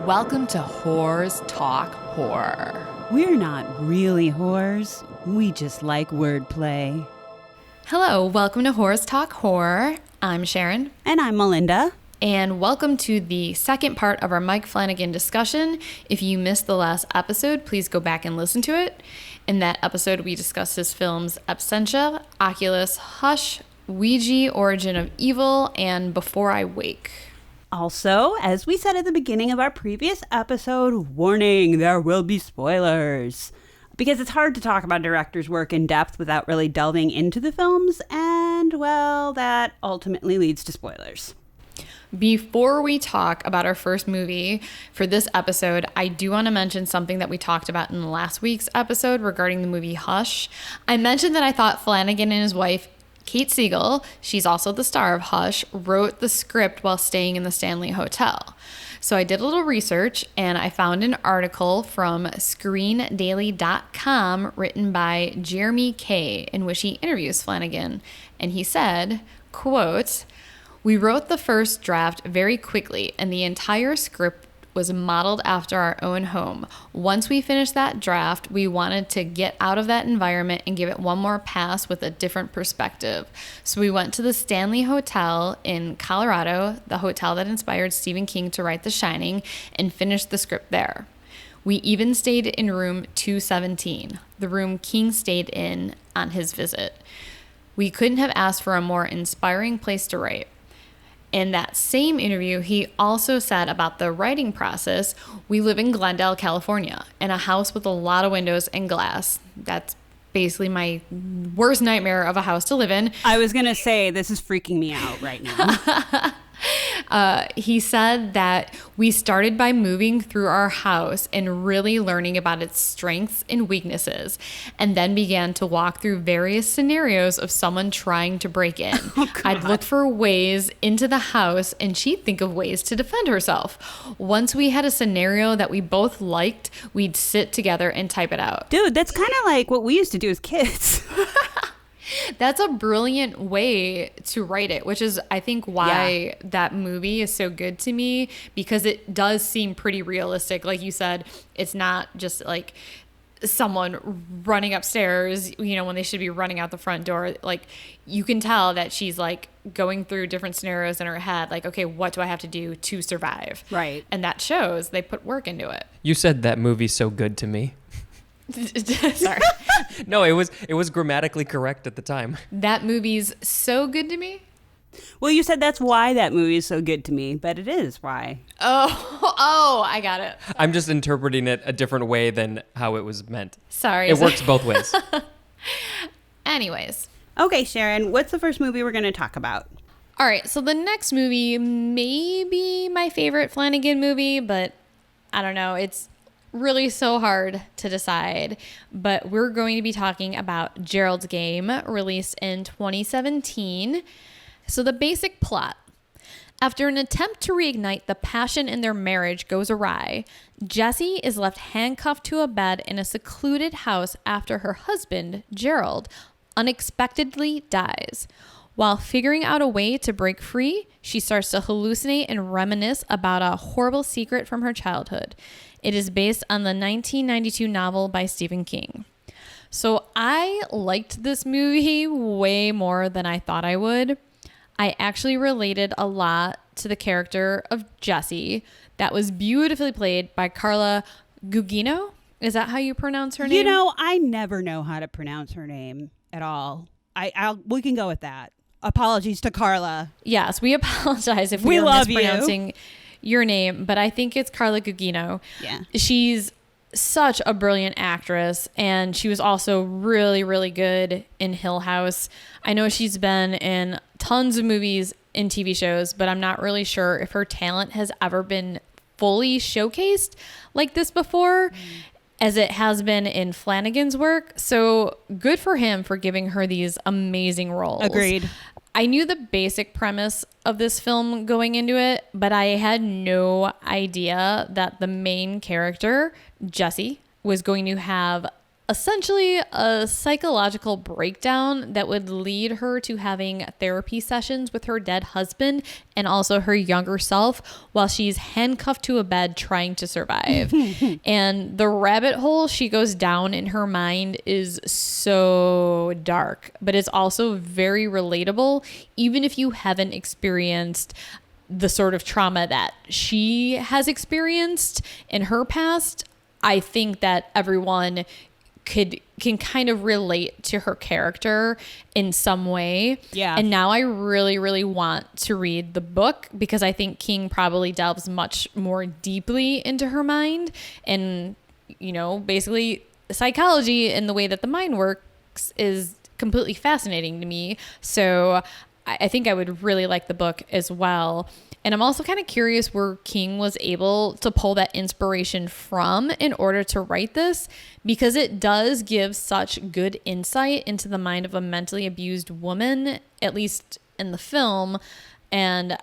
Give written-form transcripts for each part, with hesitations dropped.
Welcome to Whores Talk Horror. We're not really whores. We just like wordplay. Hello, welcome to Whores Talk Horror. I'm Sharon. And I'm Melinda. And welcome to the second part of our Mike Flanagan discussion. If you missed the last episode, please go back and listen to it. In that episode, we discussed his films Absentia, Oculus, Hush, Ouija, Origin of Evil, and Before I Wake. Also, as we said at the beginning of our previous episode, warning, there will be spoilers. Because it's hard to talk about director's work in depth without really delving into the films, and, well, that ultimately leads to spoilers. Before we talk about our first movie for this episode, I do want to mention something that we talked about in last week's episode regarding the movie Hush. I mentioned that I thought Flanagan and his wife, Kate Siegel, she's also the star of Hush, wrote the script while staying in the Stanley Hotel. So I did a little research and I found an article from screendaily.com written by Jeremy Kay in which he interviews Flanagan. And he said, quote, "We wrote the first draft very quickly and the entire script was modeled after our own home. Once we finished that draft, we wanted to get out of that environment and give it one more pass with a different perspective. So we went to the Stanley Hotel in Colorado, the hotel that inspired Stephen King to write The Shining, and finished the script there. We even stayed in room 217, the room King stayed in on his visit. We couldn't have asked for a more inspiring place to write." In that same interview, he also said about the writing process, "We live in Glendale, California, in a house with a lot of windows and glass." That's basically my worst nightmare of a house to live in. I was going to say, this is freaking me out right now. He said that we started by moving through our house and really learning about its strengths and weaknesses, and then began to walk through various scenarios of someone trying to break in. I'd look for ways into the house, and she'd think of ways to defend herself. Once we had a scenario that we both liked, we'd sit together and type it out. Dude, that's kind of like what we used to do as kids. That's a brilliant way to write it, which is, I think, why that movie is so good to me, because it does seem pretty realistic. Like you said, it's not just like someone running upstairs, you know, when they should be running out the front door. Like, you can tell that she's like going through different scenarios in her head. Like, okay, what do I have to do to survive? Right. And that shows they put work into it. You said that movie's so good to me. Sorry. No, it was grammatically correct at the time. That movie's so good to me. Well, you said that's why that movie is so good to me, but it is why. Oh, I got it. I'm just interpreting it a different way than how it was meant. Sorry. It works both ways. Anyways. Okay, Sharon, what's the first movie we're going to talk about? All right, so the next movie may be my favorite Flanagan movie, but I don't know. It's really so hard to decide, but we're going to be talking about Gerald's Game, released in 2017. So the basic plot: after an attempt to reignite the passion in their marriage goes awry, Jessie is left handcuffed to a bed in a secluded house after her husband, Gerald, unexpectedly dies. While figuring out a way to break free, she starts to hallucinate and reminisce about a horrible secret from her childhood. It is based on the 1992 novel by Stephen King. So I liked this movie way more than I thought I would. I actually related a lot to the character of Jessie that was beautifully played by Carla Gugino. Is that how you pronounce her name? You know, I never know how to pronounce her name at all. We can go with that. Apologies to Carla. Yes, we apologize if we were mispronouncing your name, but I think it's Carla Gugino. Yeah. She's such a brilliant actress, and she was also really, really good in Hill House. I know she's been in tons of movies and TV shows, but I'm not really sure if her talent has ever been fully showcased like this before, as it has been in Flanagan's work. So good for him for giving her these amazing roles. Agreed. I knew the basic premise of this film going into it, but I had no idea that the main character, Jessie, was going to have essentially a psychological breakdown that would lead her to having therapy sessions with her dead husband and also her younger self while she's handcuffed to a bed trying to survive. And the rabbit hole she goes down in her mind is so dark, but it's also very relatable, even if you haven't experienced the sort of trauma that she has experienced in her past. I think that everyone can kind of relate to her character in some way. Yeah. And now I really, really want to read the book because I think King probably delves much more deeply into her mind and, you know, basically psychology and the way that the mind works is completely fascinating to me. So I think I would really like the book as well. And I'm also kind of curious where King was able to pull that inspiration from in order to write this, because it does give such good insight into the mind of a mentally abused woman, at least in the film. And,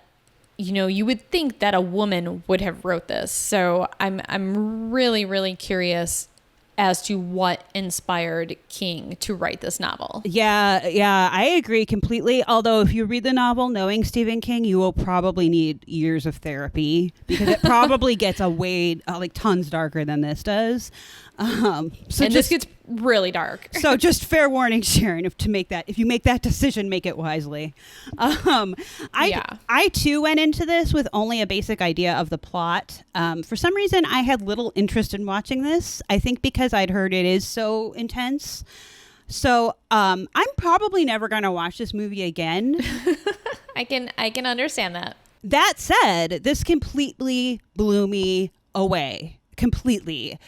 you know, you would think that a woman would have wrote this. So I'm really, really curious as to what inspired King to write this novel. Yeah, I agree completely. Although if you read the novel knowing Stephen King, you will probably need years of therapy because it probably gets a way like tons darker than this does. This gets really dark. So just fair warning, Sharon, if you make that decision, make it wisely. I too went into this with only a basic idea of the plot. For some reason, I had little interest in watching this. I think because I'd heard it is so intense. So I'm probably never going to watch this movie again. I can understand that. That said, this completely blew me away. Completely.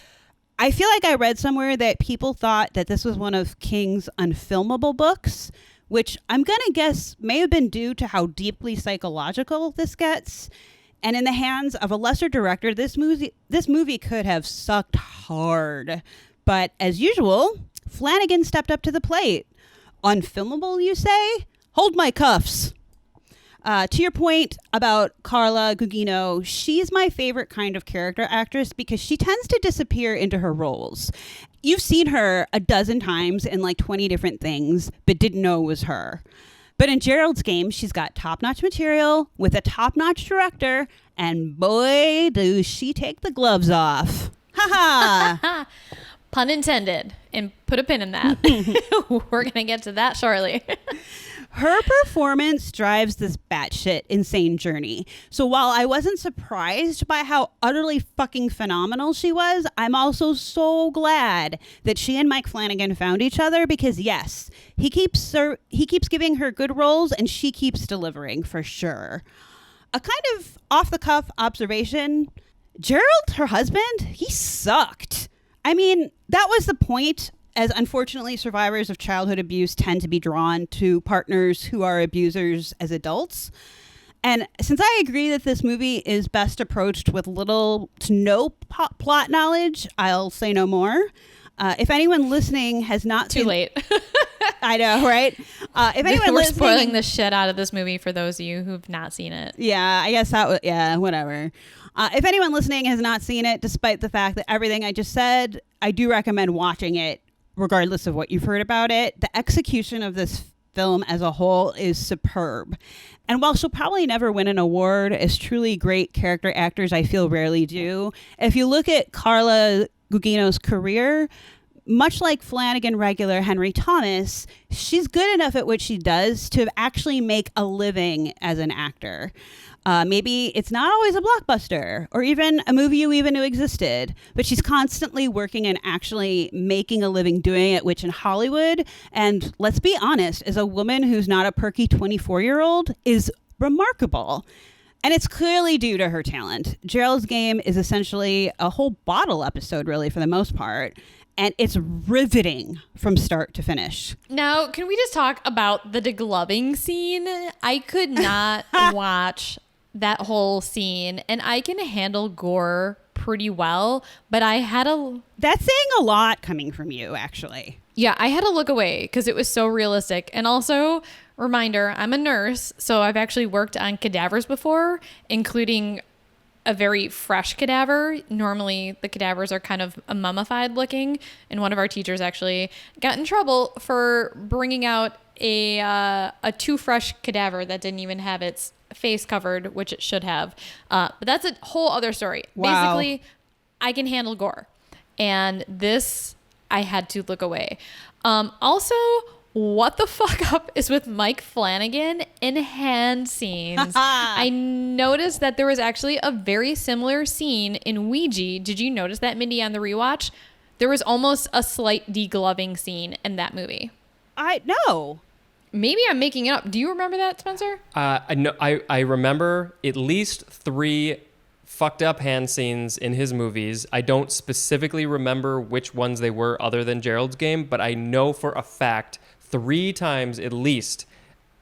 I feel like I read somewhere that people thought that this was one of King's unfilmable books, which I'm going to guess may have been due to how deeply psychological this gets. And in the hands of a lesser director, this movie could have sucked hard. But as usual, Flanagan stepped up to the plate. Unfilmable, you say? Hold my cuffs. To your point about Carla Gugino, she's my favorite kind of character actress because she tends to disappear into her roles. You've seen her a dozen times in like 20 different things, but didn't know it was her. But in Gerald's game, she's got top-notch material with a top-notch director, and boy, does she take the gloves off. Ha ha! Pun intended, and put a pin in that. We're going to get to that shortly. Her performance drives this batshit insane journey. So while I wasn't surprised by how utterly fucking phenomenal she was, I'm also so glad that she and Mike Flanagan found each other because yes, he keeps giving her good roles and she keeps delivering for sure. A kind of off the cuff observation, Gerald, her husband, he sucked. I mean, that was the point, as unfortunately survivors of childhood abuse tend to be drawn to partners who are abusers as adults. And since I agree that this movie is best approached with little to no plot knowledge, I'll say no more. If anyone listening has not Too late. I know, right? If anyone We're listening, spoiling the shit out of this movie for those of you who've not seen it. Yeah, I guess that was, yeah, whatever. If anyone listening has not seen it, despite the fact that everything I just said, I do recommend watching it regardless of what you've heard about it. The execution of this film as a whole is superb. And while she'll probably never win an award, as truly great character actors I feel rarely do, if you look at Carla Gugino's career, much like Flanagan regular Henry Thomas, she's good enough at what she does to actually make a living as an actor. Maybe it's not always a blockbuster or even a movie you even knew existed, but she's constantly working and actually making a living doing it, which in Hollywood, and let's be honest, as a woman who's not a perky 24-year-old, is remarkable. And it's clearly due to her talent. Gerald's Game is essentially a whole bottle episode, really, for the most part. And it's riveting from start to finish. Now, can we just talk about the degloving scene? I could not watch that whole scene, and I can handle gore pretty well, but I had a... That's saying a lot coming from you, actually. Yeah, I had to look away because it was so realistic. And also, reminder, I'm a nurse, so I've actually worked on cadavers before, including a very fresh cadaver. Normally the cadavers are kind of mummified looking, and one of our teachers actually got in trouble for bringing out a too fresh cadaver that didn't even have its face covered, which it should have. But that's a whole other story. Wow. Basically, I can handle gore, and this I had to look away. Also, what the fuck up is with Mike Flanagan in hand scenes? I noticed that there was actually a very similar scene in Ouija. Did you notice that, Mindy, on the rewatch? There was almost a slight degloving scene in that movie. No. Maybe I'm making it up. Do you remember that, Spencer? I remember at least 3 fucked up hand scenes in his movies. I don't specifically remember which ones they were other than Gerald's Game, but I know for a fact 3 times at least.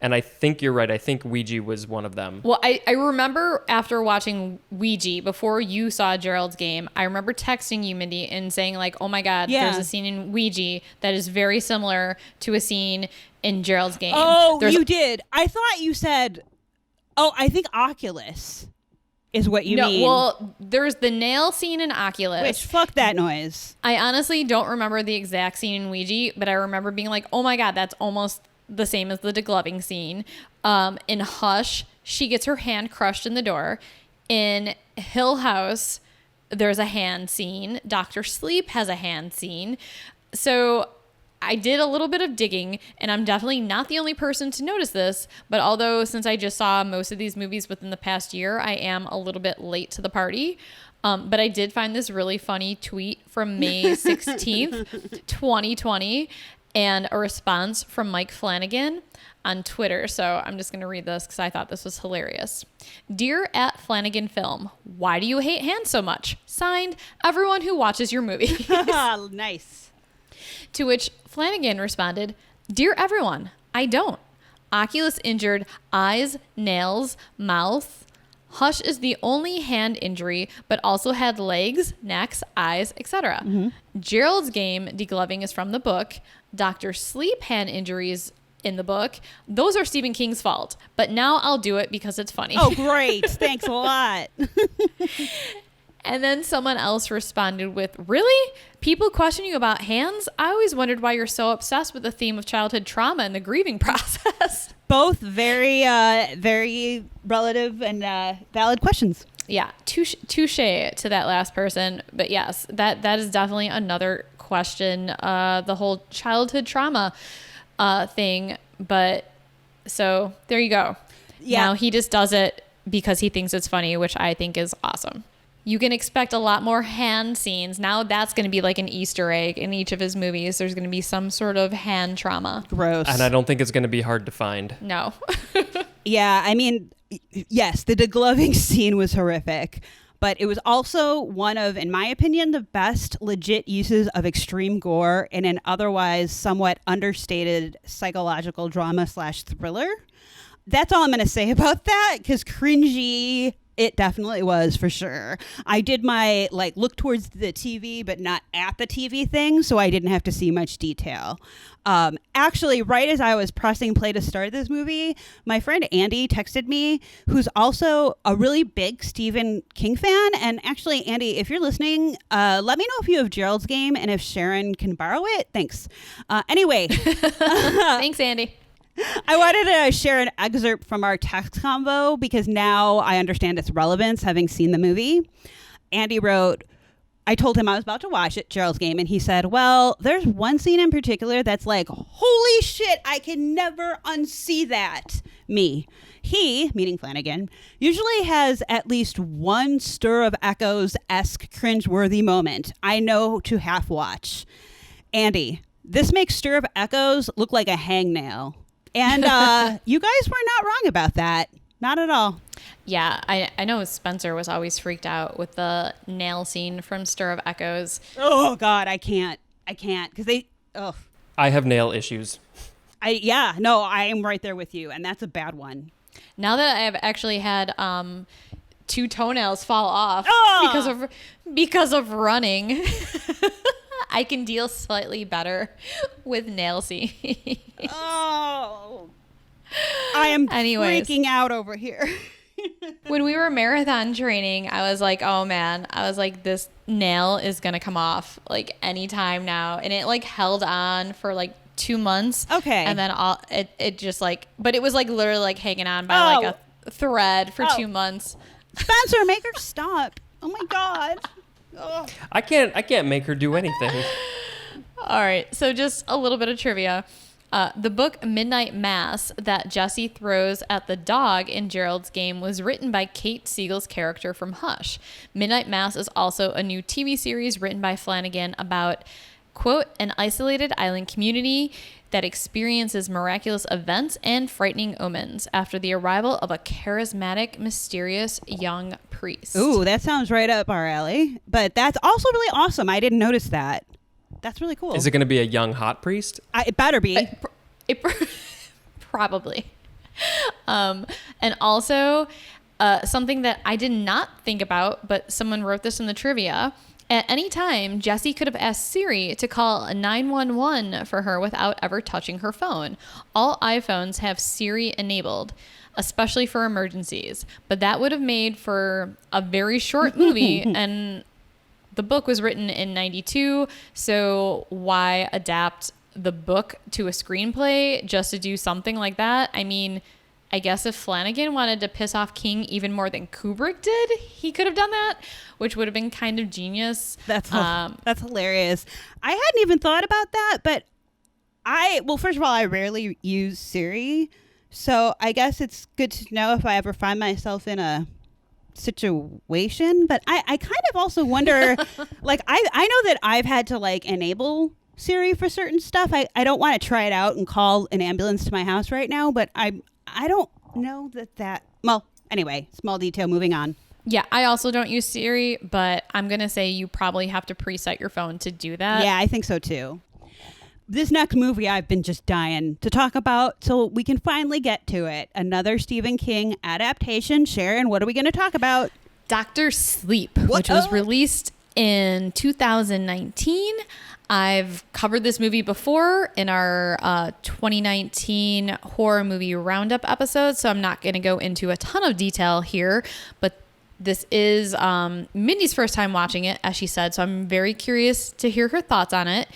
And I think you're right. I think Ouija was one of them. Well, I remember after watching Ouija, before you saw Gerald's Game, I remember texting you, Mindy, and saying like, oh my God, there's a scene in Ouija that is very similar to a scene in Gerald's Game. Oh, you did. I thought you said, I think Oculus is what you mean. Well, there's the nail scene in Oculus. Which, fuck that noise. I honestly don't remember the exact scene in Ouija, but I remember being like, oh my God, that's almost the same as the degloving scene. In Hush, she gets her hand crushed in the door. In Hill House, there's a hand scene. Dr. Sleep has a hand scene. So I did a little bit of digging, and I'm definitely not the only person to notice this, but although since I just saw most of these movies within the past year, I am a little bit late to the party. But I did find this really funny tweet from May 16th, 2020, and a response from Mike Flanagan on Twitter. So I'm just going to read this because I thought this was hilarious. Dear @Flanagan Film, why do you hate hands so much? Signed, everyone who watches your movies. Nice. To which Flanagan responded, Dear everyone, I don't. Oculus injured eyes, nails, mouth. Hush is the only hand injury, but also had legs, necks, eyes, etc. Mm-hmm. Gerald's Game degloving is from the book. Dr. Sleep hand injuries in the book. Those are Stephen King's fault, but now I'll do it because it's funny. Oh, great. Thanks a lot. And then someone else responded with, Really? People question you about hands? I always wondered why you're so obsessed with the theme of childhood trauma and the grieving process. Both very, very relative and valid questions. Yeah, touche to that last person. But yes, that is definitely another question, the whole childhood trauma thing. But so there you go. Yeah. Now he just does it because he thinks it's funny, which I think is awesome. You can expect a lot more hand scenes. Now that's going to be like an Easter egg in each of his movies. There's going to be some sort of hand trauma. Gross. And I don't think it's going to be hard to find. No. Yeah, I mean, yes, the degloving scene was horrific, but it was also one of, in my opinion, the best legit uses of extreme gore in an otherwise somewhat understated psychological drama / thriller. That's all I'm going to say about that, because cringy it definitely was, for sure. I did my look towards the TV but not at the TV thing, so I didn't have to see much detail. Actually, right as I was pressing play to start this movie, my friend Andy texted me, who's also a really big Stephen King fan. And actually, Andy, if you're listening, let me know if you have Gerald's Game and if Sharon can borrow it. Thanks. Anyway. Thanks, Andy. I wanted to share an excerpt from our text convo because now I understand its relevance, having seen the movie. Andy wrote, I told him I was about to watch it, Gerald's Game, and he said, well, there's one scene in particular that's like, holy shit, I can never unsee that. Me. He, meaning Flanagan, usually has at least one Stir of Echoes-esque cringeworthy moment I know to half watch. Andy, this makes Stir of Echoes look like a hangnail. And you guys were not wrong about that. Not at all. Yeah, I know Spencer was always freaked out with the nail scene from Stir of Echoes. Oh, God, I can't. Because they... Oh. I have nail issues. I am right there with you. And that's a bad one. Now that I've actually had 2 toenails fall off because of running... I can deal slightly better with nail scenes. Oh, I am freaking out over here. When we were marathon training, I was like, oh man, I was like, this nail is going to come off like anytime now. And it like held on for like 2 months. Okay. And then it just like, but it was like literally like hanging on by like a thread for 2 months. Spencer, make her stop. Oh my God. Ugh. I can't make her do anything. All right. So just a little bit of trivia. The book Midnight Mass that Jesse throws at the dog in Gerald's game was written by Kate Siegel's character from Hush. Midnight Mass is also a new TV series written by Flanagan about, quote, an isolated island community that experiences miraculous events and frightening omens after the arrival of a charismatic, mysterious young priest. Ooh, that sounds right up our alley. But that's also really awesome. I didn't notice that. That's really cool. Is it going to be a young hot priest? It better be. Probably. And also, something that I did not think about, but someone wrote this in the trivia. At any time, Jessie could have asked Siri to call 911 for her without ever touching her phone. All iPhones have Siri enabled, especially for emergencies. But that would have made for a very short movie, and the book was written in 92, so why adapt the book to a screenplay just to do something like that? I mean, I guess if Flanagan wanted to piss off King even more than Kubrick did, he could have done that, which would have been kind of genius. That's hilarious. I hadn't even thought about that, but well, first of all, I rarely use Siri, so I guess it's good to know if I ever find myself in a situation. But I kind of also wonder, like, I know that I've had to like enable Siri for certain stuff. I don't want to try it out and call an ambulance to my house right now, but I don't know that well, anyway, small detail, moving on. Yeah, I also don't use Siri, but I'm going to say you probably have to preset your phone to do that. Yeah, I think so too. This next movie I've been just dying to talk about, so we can finally get to it. Another Stephen King adaptation. Sharon, what are we going to talk about? Dr. Sleep, which was released in 2019. I've covered this movie before in our 2019 horror movie roundup episode, so I'm not going to go into a ton of detail here, but this is Mindy's first time watching it, as she said, so I'm very curious to hear her thoughts on it.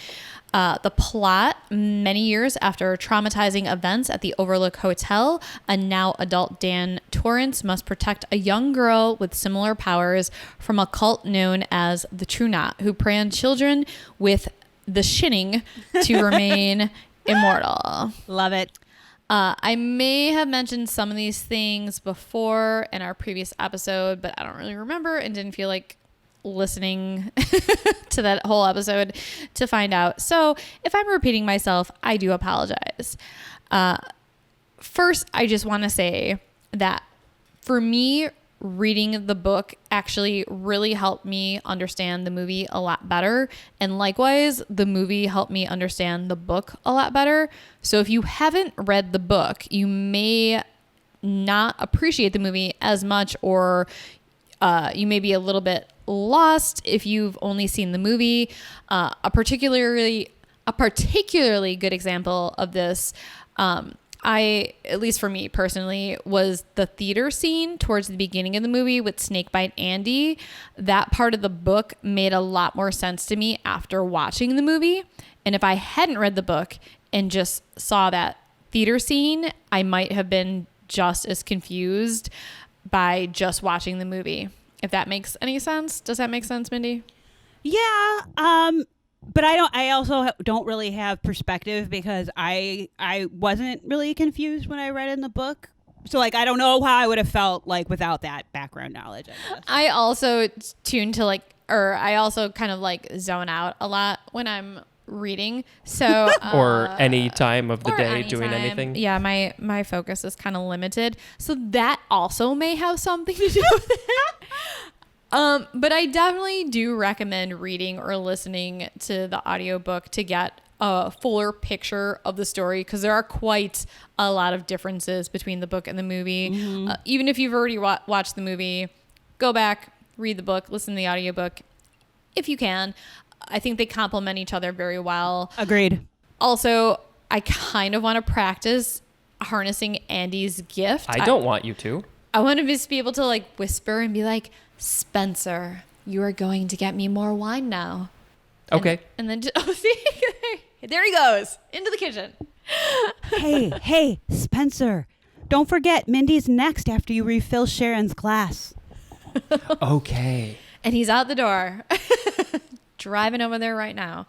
The plot: many years after traumatizing events at the Overlook Hotel, a now adult Dan Torrance must protect a young girl with similar powers from a cult known as the True Knot, who prey on children with the shinning to remain immortal. Love it. I may have mentioned some of these things before in our previous episode, but I don't really remember and didn't feel like listening to that whole episode to find out. So if I'm repeating myself, I do apologize. First, I just want to say that for me, reading the book actually really helped me understand the movie a lot better. And likewise, the movie helped me understand the book a lot better. So if you haven't read the book, you may not appreciate the movie as much, or you may be a little bit lost if you've only seen the movie. A particularly good example of this, at least for me personally, was the theater scene towards the beginning of the movie with Snakebite Andy. That part of the book made a lot more sense to me after watching the movie. And if I hadn't read the book and just saw that theater scene, I might have been just as confused by just watching the movie. If that makes any sense. Does that make sense, Mindy? Yeah. But I also don't really have perspective because I wasn't really confused when I read in the book. So like, I don't know how I would have felt like without that background knowledge, I guess. I also tune to I also kind of like zone out a lot when I'm reading. So or any time of the day anytime. Doing anything. Yeah, my focus is kind of limited. So that also may have something to do with it. But I definitely do recommend reading or listening to the audiobook to get a fuller picture of the story, because there are quite a lot of differences between the book and the movie. Mm-hmm. Even if you've already watched the movie, go back, read the book, listen to the audiobook if you can. I think they complement each other very well. Agreed. Also, I kind of want to practice harnessing Andy's gift. I don't want you to. I want to just be able to like whisper and be like, Spencer, you are going to get me more wine now. Okay. And then just, oh, see, there he goes into the kitchen. Hey, Spencer, don't forget Mindy's next after you refill Sharon's glass. Okay. And he's out the door, driving over there right now.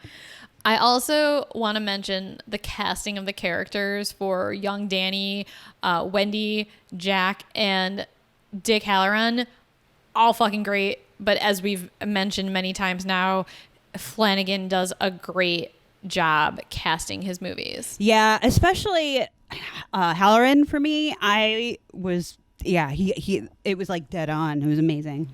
I also want to mention the casting of the characters for young Danny, Wendy, Jack, and Dick Halloran. All fucking great. But as we've mentioned many times now, Flanagan does a great job casting his movies. Yeah, especially Halloran for me. It was like dead on. It was amazing.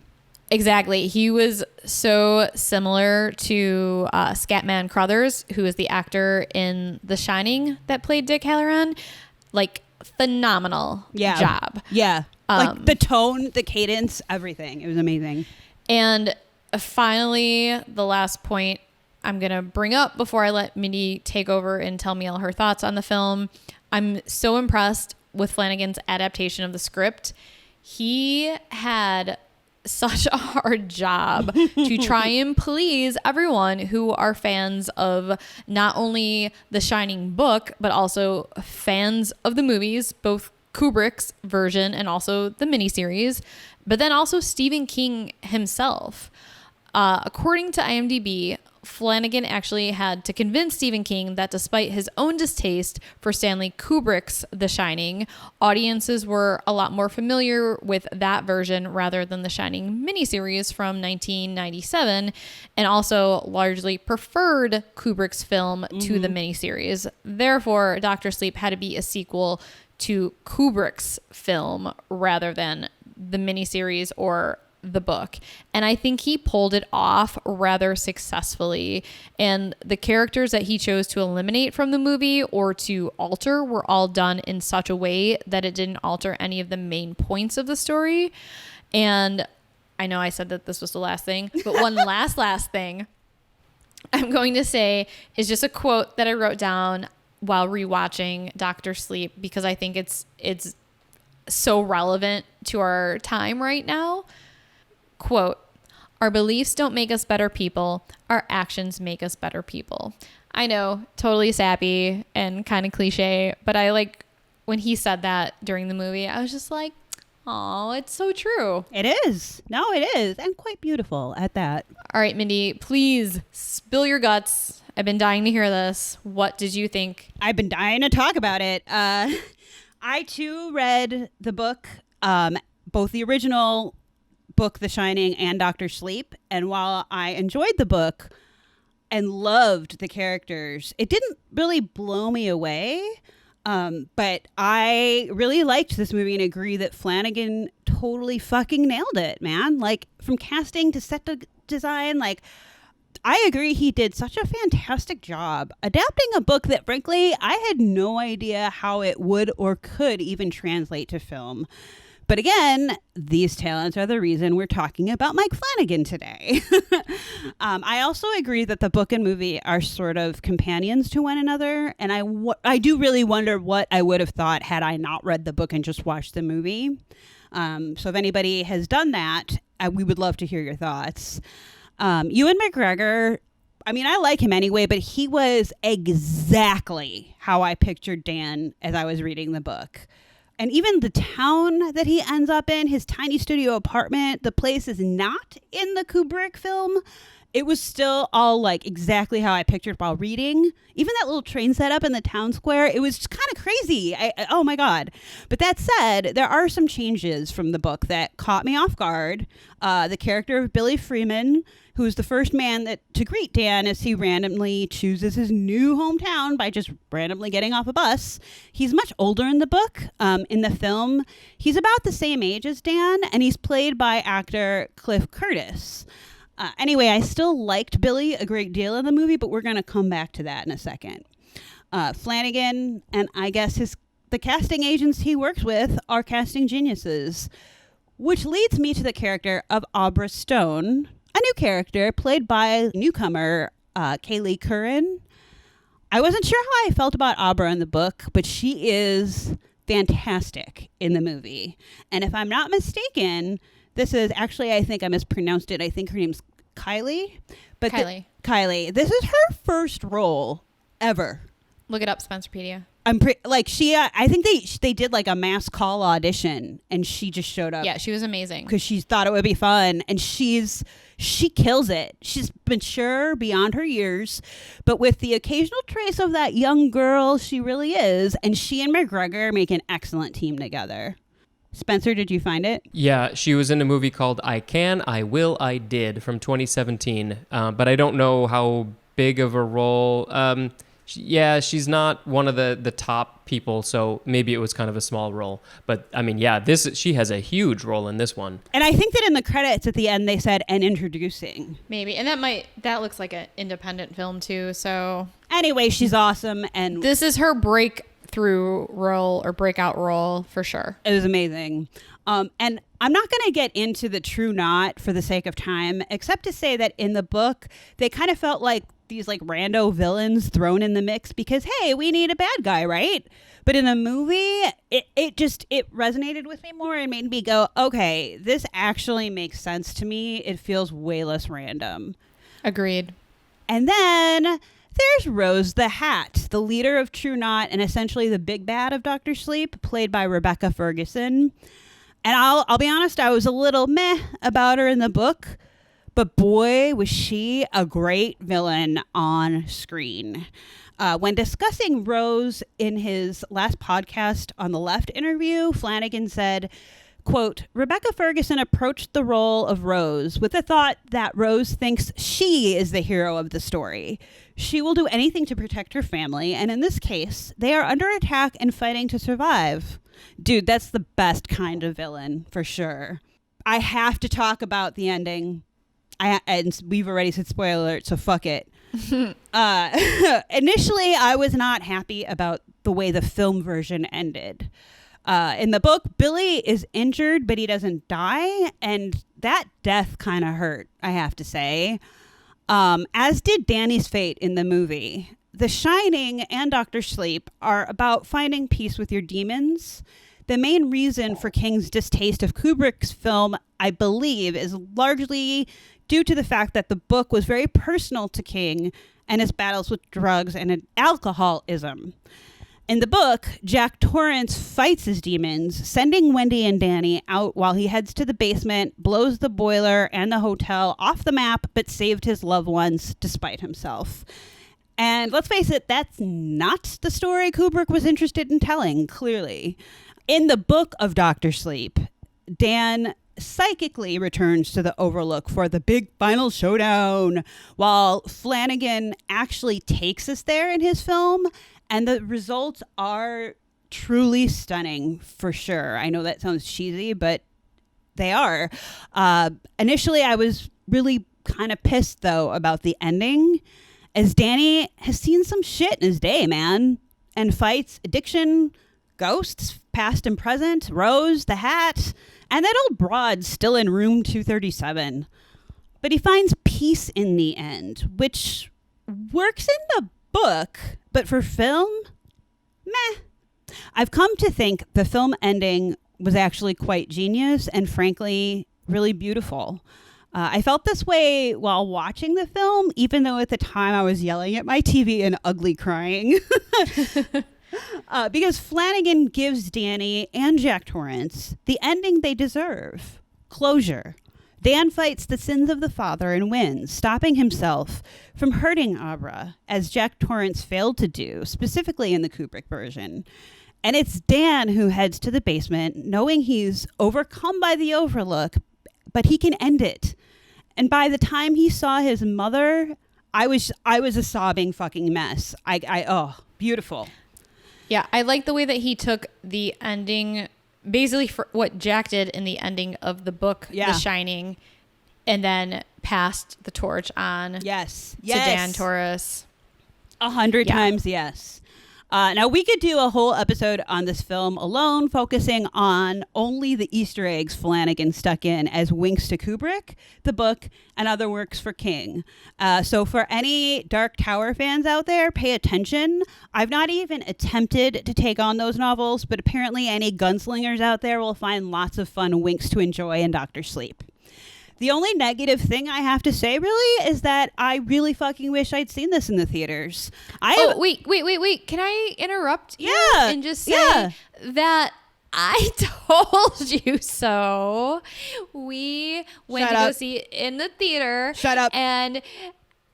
Exactly. He was so similar to Scatman Crothers, who is the actor in The Shining that played Dick Halloran. Like, phenomenal job. Yeah. Like the tone, the cadence, everything. It was amazing. And finally, the last point I'm going to bring up before I let Mindy take over and tell me all her thoughts on the film. I'm so impressed with Flanagan's adaptation of the script. He had such a hard job to try and please everyone who are fans of not only the Shining book, but also fans of the movies, both Kubrick's version and also the miniseries, but then also Stephen King himself. According to IMDb, Flanagan actually had to convince Stephen King that despite his own distaste for Stanley Kubrick's The Shining, audiences were a lot more familiar with that version rather than the Shining miniseries from 1997, and also largely preferred Kubrick's film to the miniseries. Therefore, Dr. Sleep had to be a sequel to Kubrick's film rather than the miniseries or the book. And I think he pulled it off rather successfully. And the characters that he chose to eliminate from the movie or to alter were all done in such a way that it didn't alter any of the main points of the story. And I know I said that this was the last thing, but one last thing I'm going to say is just a quote that I wrote down while rewatching Dr. Sleep, because I think it's so relevant to our time right now. Quote, "Our beliefs don't make us better people. Our actions make us better people." I know, totally sappy and kind of cliche, but I like when he said that during the movie, I was just like, oh, it's so true. It is. No, it is. And quite beautiful at that. All right, Mindy, please spill your guts. I've been dying to hear this. What did you think? I've been dying to talk about it. I too read the book, both the original book, The Shining, and Dr. Sleep. And while I enjoyed the book and loved the characters, it didn't really blow me away. But I really liked this movie and agree that Flanagan totally fucking nailed it, man. Like, from casting to set design, like, I agree he did such a fantastic job adapting a book that, frankly, I had no idea how it would or could even translate to film. But again, these talents are the reason we're talking about Mike Flanagan today. I also agree that the book and movie are sort of companions to one another. And I do really wonder what I would have thought had I not read the book and just watched the movie. So if anybody has done that, we would love to hear your thoughts. Ewan McGregor, I mean, I like him anyway, but he was exactly how I pictured Dan as I was reading the book. And even the town that he ends up in, his tiny studio apartment, the place is not in the Kubrick film. It was still all like exactly how I pictured while reading. Even that little train setup in the town square, it was just kind of crazy. Oh my God. But that said, there are some changes from the book that caught me off guard. The character of Billy Freeman, who's the first man to greet Dan as he randomly chooses his new hometown by just randomly getting off a bus. He's much older in the book. In the film, he's about the same age as Dan, and he's played by actor Cliff Curtis. Anyway, I still liked Billy a great deal in the movie, but we're going to come back to that in a second. Flanagan, and I guess the casting agents he works with are casting geniuses, which leads me to the character of Abra Stone, a new character played by newcomer Kaylee Curran. I wasn't sure how I felt about Abra in the book, but she is fantastic in the movie. And if I'm not mistaken, this is actually, I think I mispronounced it. I think her name's Kylie. But Kylie. This is her first role ever. Look it up, Spencerpedia. I think they did like a mass call audition and she just showed up. Yeah, she was amazing. Because she thought it would be fun. And she kills it. She's mature beyond her years, but with the occasional trace of that young girl she really is. And she and McGregor make an excellent team together. Spencer, did you find it? Yeah, she was in a movie called I Can, I Will, I Did from 2017. But I don't know how big of a role. She's not one of the top people, so maybe it was kind of a small role. But I mean, yeah, she has a huge role in this one. And I think that in the credits at the end they said "and introducing." Maybe, and that looks like an independent film too. So anyway, she's awesome, and this is her breakthrough role or breakout role for sure. It was amazing. And I'm not going to get into the true not for the sake of time, except to say that in the book they kind of felt like these like rando villains thrown in the mix because, hey, we need a bad guy, right? But in the movie, it resonated with me more and made me go, okay, this actually makes sense to me. It feels way less random. Agreed. And then there's Rose the Hat, the leader of True Knot and essentially the big bad of Dr. Sleep, played by Rebecca Ferguson. And I'll be honest, I was a little meh about her in the book. But boy, was she a great villain on screen. When discussing Rose in his last podcast on the Left interview, Flanagan said, quote, Rebecca Ferguson approached the role of Rose with the thought that Rose thinks she is the hero of the story. She will do anything to protect her family, and in this case, they are under attack and fighting to survive. Dude, that's the best kind of villain, for sure. I have to talk about the ending. And we've already said spoiler alert, so fuck it. Initially, I was not happy about the way the film version ended. In the book, Billy is injured, but he doesn't die. And that death kind of hurt, I have to say. As did Danny's fate in the movie. The Shining and Dr. Sleep are about finding peace with your demons. The main reason for King's distaste of Kubrick's film, I believe, is largely due to the fact that the book was very personal to King and his battles with drugs and alcoholism. In the book, Jack Torrance fights his demons, sending Wendy and Danny out while he heads to the basement, blows the boiler and the hotel off the map, but saved his loved ones despite himself. And let's face it, that's not the story Kubrick was interested in telling, clearly. In the book of Dr. Sleep, Dan psychically returns to the Overlook for the big final showdown, while Flanagan actually takes us there in his film, and the results are truly stunning, for sure. I know that sounds cheesy, but they are. Initially, I was really kind of pissed, though, about the ending, as Danny has seen some shit in his day, man, and fights addiction, ghosts, past and present, Rose, the Hat, and that old broad still in room 237. But he finds peace in the end, which works in the book, but for film, meh. I've come to think the film ending was actually quite genius and frankly, really beautiful. I felt this way while watching the film, even though at the time I was yelling at my TV and ugly crying. Because Flanagan gives Danny and Jack Torrance the ending they deserve. Closure. Dan fights the sins of the father and wins, stopping himself from hurting Abra, as Jack Torrance failed to do, specifically in the Kubrick version. And it's Dan who heads to the basement, knowing he's overcome by the Overlook, but he can end it. And by the time he saw his mother, I was a sobbing fucking mess. Beautiful. Yeah, I like the way that he took the ending, basically for what Jack did in the ending of the book, The Shining, and then passed the torch on to Dan Torres. 100 times yes. Now, we could do a whole episode on this film alone, focusing on only the Easter eggs Flanagan stuck in as winks to Kubrick, the book, and other works for King. So for any Dark Tower fans out there, pay attention. I've not even attempted to take on those novels, but apparently any gunslingers out there will find lots of fun winks to enjoy in Dr. Sleep. The only negative thing I have to say, really, is that I really fucking wish I'd seen this in the theaters. Wait. Can I interrupt you Yeah. and just say that I told you so? We went Shut to up. go see it in the theater. Shut up. And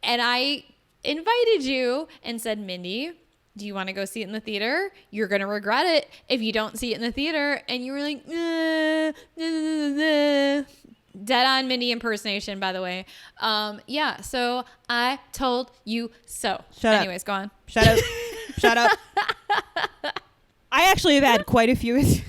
I invited you and said, Mindy, do you want to go see it in the theater? You're going to regret it if you don't see it in the theater. And you were like, dead on Mindy impersonation, by the way. Yeah, so I told you so. Anyways, go on. Shut up. Shut up. I actually have had quite a few chances,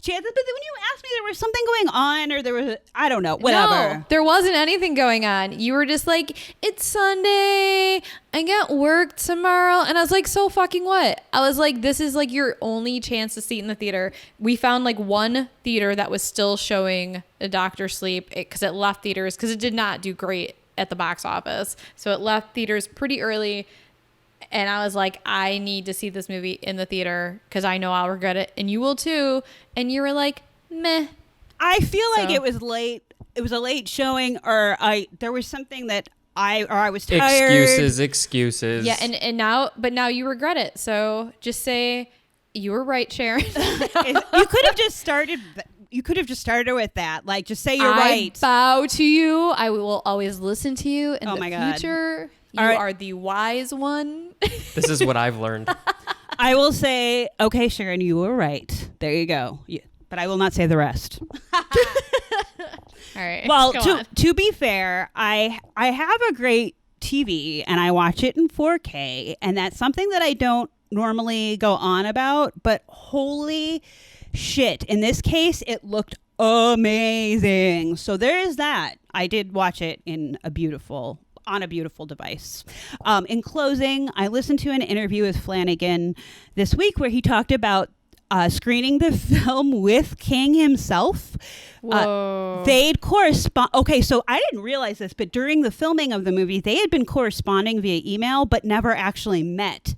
but then when you asked me there was something going on or there was, I don't know, whatever. No, there wasn't anything going on. You were just like, it's Sunday. I got work tomorrow. And I was like, so fucking what? I was like, this is like your only chance to see it in the theater. We found like one theater that was still showing the Dr. Sleep because it left theaters because it did not do great at the box office. So it left theaters pretty early. And I was like, I need to see this movie in the theater because I know I'll regret it. And you will too. And you were like, meh. I feel like it was late. It was a late showing or there was something that I was tired. Excuses. Yeah. And now you regret it. So just say you were right, Sharon. You could have just started. You could have just started with that. Like, just say you're right. I bow to you. I will always listen to you in Oh the my God. future. You All right. are the wise one. This is what I've learned. I will say, okay, Sharon, you were right. There you go. Yeah, but I will not say the rest. All right. Well, go on. to be fair, I have a great TV and I watch it in 4K, and that's something that I don't normally go on about, but holy shit, in this case it looked amazing. So there is that. I did watch it on a beautiful device. In closing, I listened to an interview with Flanagan this week where he talked about screening the film with King himself. Whoa. They'd correspond. Okay, so I didn't realize this, but during the filming of the movie, they had been corresponding via email, but never actually met.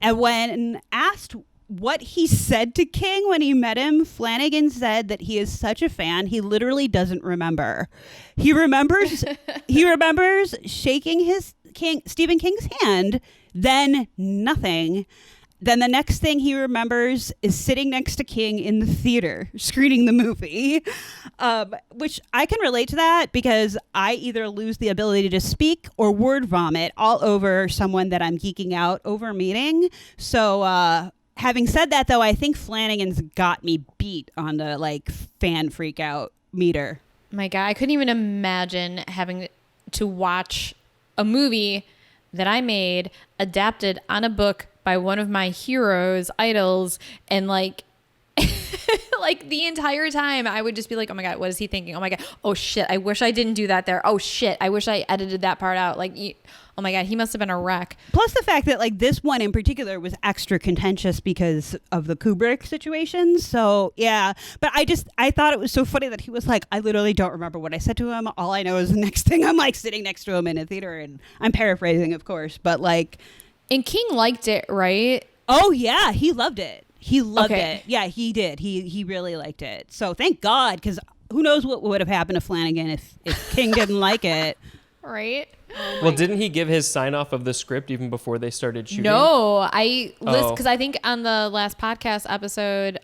And when asked what he said to King when he met him, Flanagan said that he is such a fan, he literally doesn't remember. He remembers shaking Stephen King's hand, then nothing. Then the next thing he remembers is sitting next to King in the theater screening the movie, which I can relate to that because I either lose the ability to speak or word vomit all over someone that I'm geeking out over meeting. So having said that, though, I think Flanagan's got me beat on the like fan freak out meter. My God, I couldn't even imagine having to watch a movie that I made adapted on a book by one of my heroes, idols, and like like the entire time I would just be like, oh my God, what is he thinking? Oh my God, oh shit, I wish I didn't do that there. Oh shit, I wish I edited that part out. Like, oh my God, he must have been a wreck. Plus the fact that like this one in particular was extra contentious because of the Kubrick situation. So yeah, but I thought it was so funny that he was like, I literally don't remember what I said to him. All I know is the next thing I'm like sitting next to him in a theater, and I'm paraphrasing, of course, but like. And King liked it, right? Oh yeah, he loved it. He loved Okay. it. Yeah, he did. He really liked it. So thank God, because who knows what would have happened to Flanagan if King didn't like it. Right? Well, didn't he give his sign off of the script even before they started shooting? No, because I think on the last podcast episode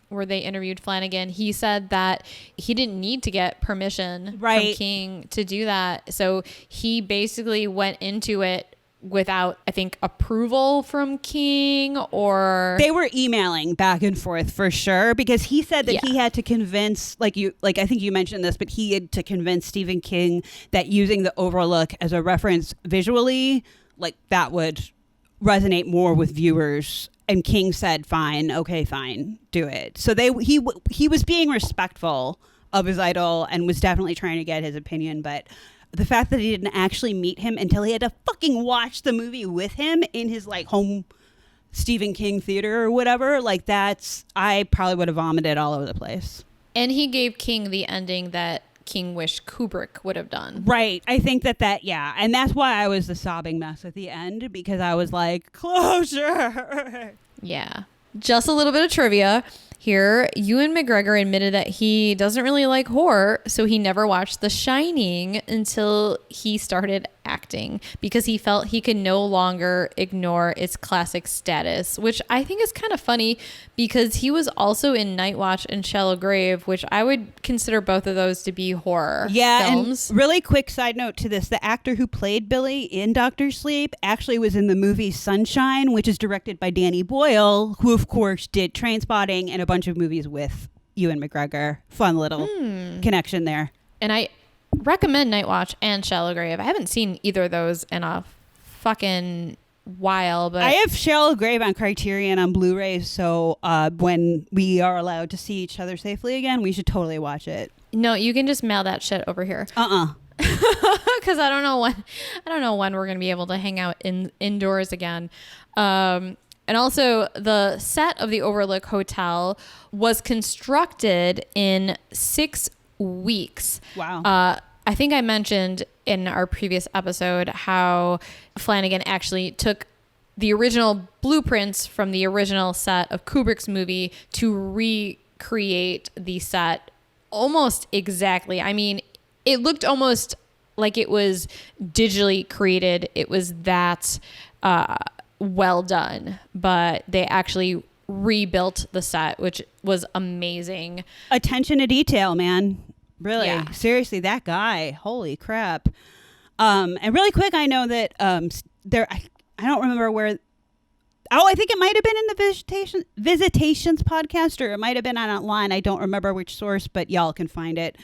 where they interviewed Flanagan, he said that he didn't need to get permission from King to do that. So he basically went into it without, I think, approval from King, or they were emailing back and forth for sure, because he said that he had to convince, I think you mentioned this, but he had to convince Stephen King that using the Overlook as a reference visually, like that would resonate more with viewers. And King said, fine, okay, fine, do it. So he was being respectful of his idol and was definitely trying to get his opinion, but the fact that he didn't actually meet him until he had to fucking watch the movie with him in his like home Stephen King theater or whatever, like I probably would have vomited all over the place. And he gave King the ending that King wished Kubrick would have done. Right. I think that yeah. And that's why I was the sobbing mess at the end, because I was like, closure. Yeah. Just a little bit of trivia here. Ewan McGregor admitted that he doesn't really like horror, so he never watched The Shining until he started acting, because he felt he could no longer ignore its classic status, which I think is kind of funny, because he was also in Night Watch and Shallow Grave, which I would consider both of those to be horror films. And really quick side note to this, the actor who played Billy in Doctor Sleep actually was in the movie Sunshine, which is directed by Danny Boyle, who of course did Trainspotting and a bunch of movies with Ewan McGregor. Fun little connection there. And I recommend Night Watch and Shallow Grave. I haven't seen either of those in a fucking while, but I have Shallow Grave on Criterion on Blu-ray, so when we are allowed to see each other safely again, we should totally watch it. No, you can just mail that shit over here. Because I don't know when we're gonna be able to hang out indoors again. And also, the set of the Overlook Hotel was constructed in 6 weeks. Wow. I think I mentioned in our previous episode how Flanagan actually took the original blueprints from the original set of Kubrick's movie to recreate the set almost exactly. I mean, it looked almost like it was digitally created. It was that well done, but they actually rebuilt the set, which was amazing. Attention to detail, man. Really, Yeah. seriously, that guy. Holy crap. And really quick, I know that there. I don't remember where. Oh, I think it might have been in the Visitations podcast, or it might have been online. I don't remember which source, but y'all can find it.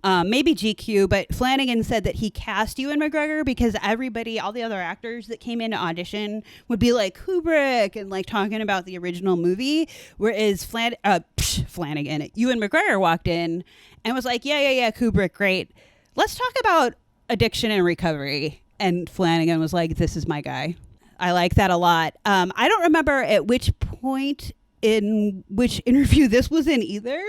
Maybe GQ, but Flanagan said that he cast Ewan McGregor because everybody, all the other actors that came in to audition would be like Kubrick and like talking about the original movie, whereas Flanagan, Ewan McGregor walked in and was like, yeah, Kubrick, great. Let's talk about addiction and recovery. And Flanagan was like, this is my guy. I like that a lot. I don't remember at which point in which interview this was in either,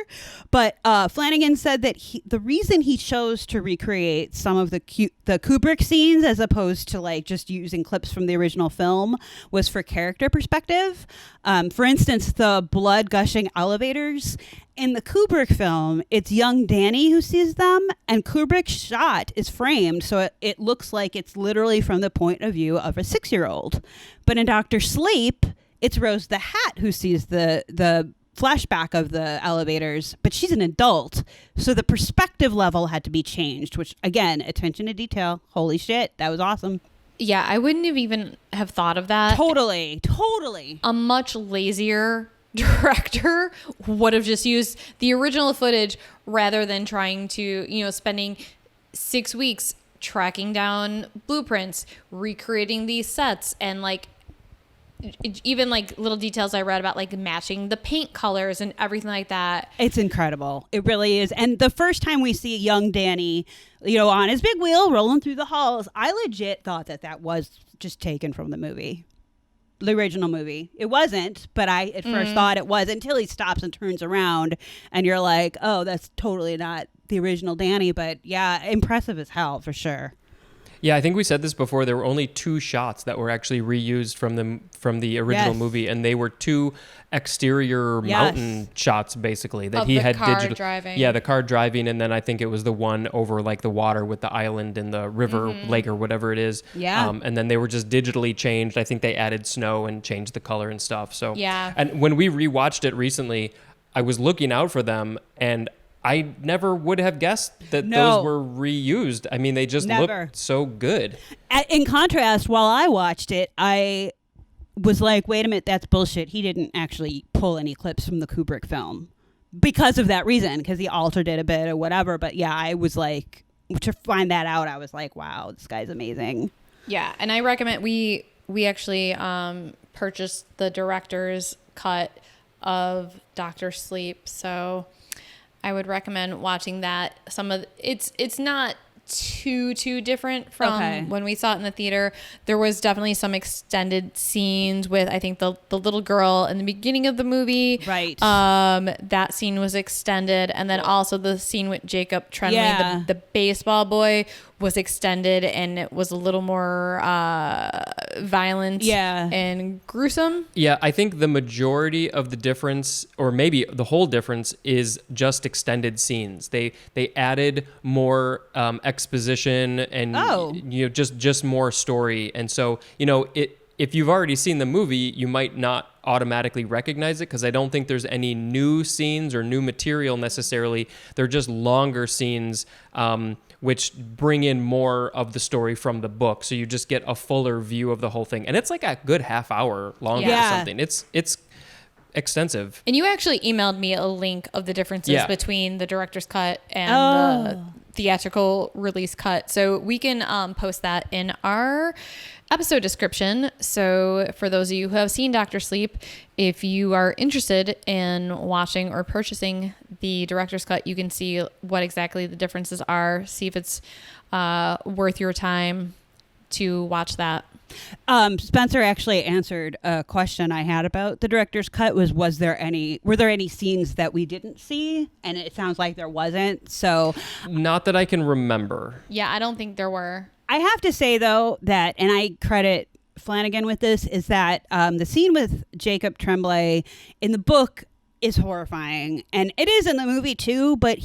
but Flanagan said that the reason he chose to recreate some of the Kubrick scenes as opposed to like just using clips from the original film was for character perspective. For instance, the blood gushing elevators in the Kubrick film, it's young Danny who sees them, and Kubrick's shot is framed so it looks like it's literally from the point of view of a 6-year-old. But in Dr. Sleep, it's Rose the Hat who sees the flashback of the elevators, but she's an adult. So the perspective level had to be changed, which, again, attention to detail. Holy shit, that was awesome. Yeah, I wouldn't have even have thought of that. Totally. A much lazier director would have just used the original footage rather than trying to, spending 6 weeks tracking down blueprints, recreating these sets, and like even like little details I read about like matching the paint colors and everything like that. It's incredible. It really is. And the first time we see young Danny, on his big wheel rolling through the halls, I legit thought that was just taken from the movie. The original movie. It wasn't, but I at first thought it was until he stops and turns around and you're like, oh, that's totally not the original Danny. But yeah, impressive as hell for sure. Yeah, I think we said this before. There were only 2 shots that were actually reused from the original movie, and they were 2 exterior mountain shots, basically, that of he the had car driving. Yeah, the car driving, and then I think it was the one over like the water with the island and the river, lake, or whatever it is. Yeah. And then they were just digitally changed. I think they added snow and changed the color and stuff. So yeah. And when we rewatched it recently, I was looking out for them, and I never would have guessed that those were reused. I mean, they just looked so good. In contrast, while I watched it, I was like, wait a minute, that's bullshit. He didn't actually pull any clips from the Kubrick film because of that reason, because he altered it a bit or whatever. But yeah, I was like, to find that out, I was like, wow, this guy's amazing. Yeah, and I recommend we actually purchased the director's cut of Dr. Sleep, so I would recommend watching that. It's not too different from Okay. when we saw it in the theater. There was definitely some extended scenes with, I think, the little girl in the beginning of the movie. Right. That scene was extended, and then also the scene with Jacob Tremblay, Yeah. the baseball boy, was extended, and it was a little more violent Yeah. and gruesome. Yeah, I think the majority of the difference, or maybe the whole difference, is just extended scenes. They added more exposition and just more story. And so if you've already seen the movie, you might not automatically recognize it because I don't think there's any new scenes or new material necessarily. They're just longer scenes. Which bring in more of the story from the book. So you just get a fuller view of the whole thing. And it's like a good half hour longer or something. It's extensive. And you actually emailed me a link of the differences between the director's cut and the theatrical release cut. So we can post that in our episode description. So for those of you who have seen Dr. Sleep, if you are interested in watching or purchasing the director's cut, you can see what exactly the differences are, see if it's worth your time to watch that. Spencer actually answered a question I had about the director's cut were there any scenes that we didn't see? And it sounds like there wasn't. So Not that I can remember. Yeah, I don't think there were. I have to say, though, that, and I credit Flanagan with this, is that the scene with Jacob Tremblay in the book is horrifying. And it is in the movie, too, but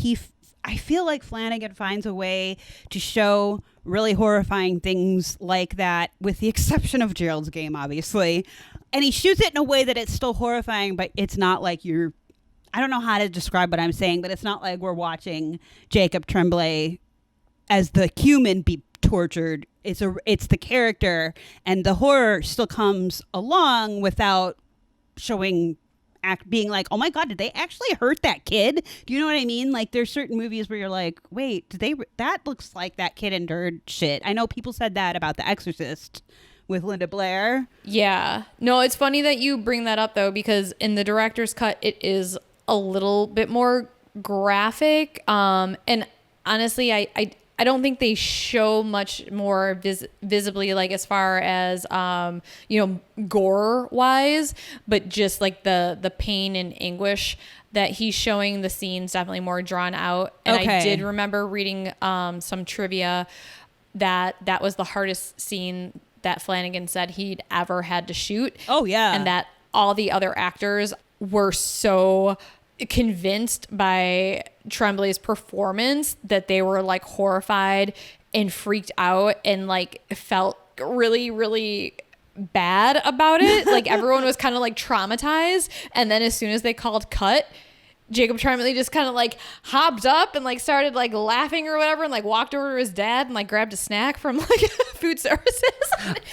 I feel like Flanagan finds a way to show really horrifying things like that, with the exception of Gerald's Game, obviously. And he shoots it in a way that it's still horrifying, but it's not like I don't know how to describe what I'm saying, but it's not like we're watching Jacob Tremblay as the human be tortured. It's the character, and the horror still comes along without being like, oh my god, did they actually hurt that kid? Do you know what I mean? Like, there's certain movies where you're like, wait, that looks like that kid endured shit. I know people said that about The Exorcist with Linda Blair. Yeah. No, it's funny that you bring that up, though, because in the director's cut, it is a little bit more graphic. And honestly, I don't think they show much more visibly, like as far as, gore wise, but just like the pain and anguish that he's showing. The scenes definitely more drawn out. And Okay. I did remember reading some trivia that was the hardest scene that Flanagan said he'd ever had to shoot. Oh, yeah. And that all the other actors were so convinced by Tremblay's performance that they were like horrified and freaked out and like felt really, really bad about it. Like everyone was kind of like traumatized. And then as soon as they called cut, Jacob Tremblay just kind of like hopped up and like started like laughing or whatever, and like walked over to his dad and like grabbed a snack from like food services.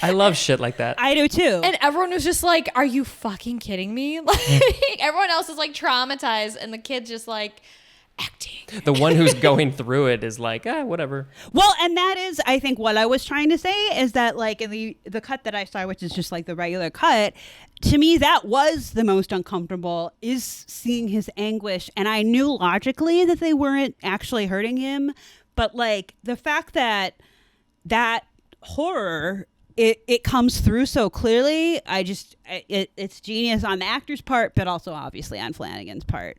I love shit like that. I do too. And everyone was just like, are you fucking kidding me? Like everyone else is like traumatized, and the kid's just like acting. The one who's going through it is like, whatever. Well, and that is, I think, what I was trying to say is that, like, in the cut that I saw, which is just like the regular cut, to me, that was the most uncomfortable, is seeing his anguish. And I knew logically that they weren't actually hurting him, but like the fact that horror, it comes through so clearly, it's genius on the actor's part, but also obviously on Flanagan's part.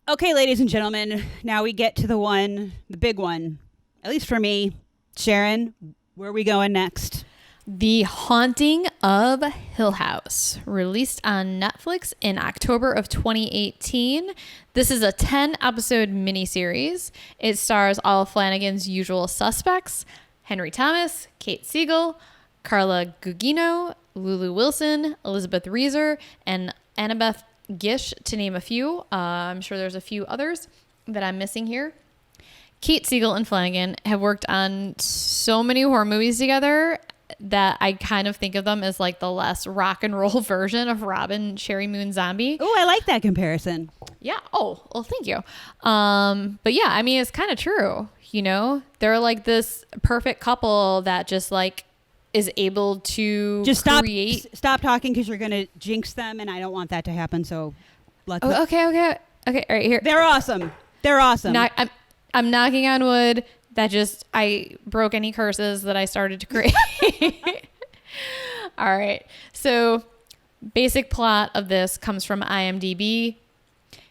Okay, ladies and gentlemen, now we get to the big one, at least for me. Sharon, where are we going next? The Haunting of Hill House, released on Netflix in October of 2018. This is a 10-episode miniseries. It stars all of Flanagan's usual suspects: Henry Thomas, Kate Siegel, Carla Gugino, Lulu Wilson, Elizabeth Reeser, and Annabeth Gish, to name a few. I'm sure there's a few others that I'm missing here. Kate Siegel and Flanagan have worked on so many horror movies together that I kind of think of them as like the less rock and roll version of Robin Sherry Moon Zombie. Oh, I like that comparison. Yeah. Oh, well, thank you. But yeah, I mean, it's kind of true. You know, they're like this perfect couple that just like is able to just create. Stop talking, because you're gonna jinx them, and I don't want that to happen. So, let's. Okay. All right, here. They're awesome. They're awesome. I'm knocking on wood. I broke any curses that I started to create. All right. So basic plot of this comes from IMDb.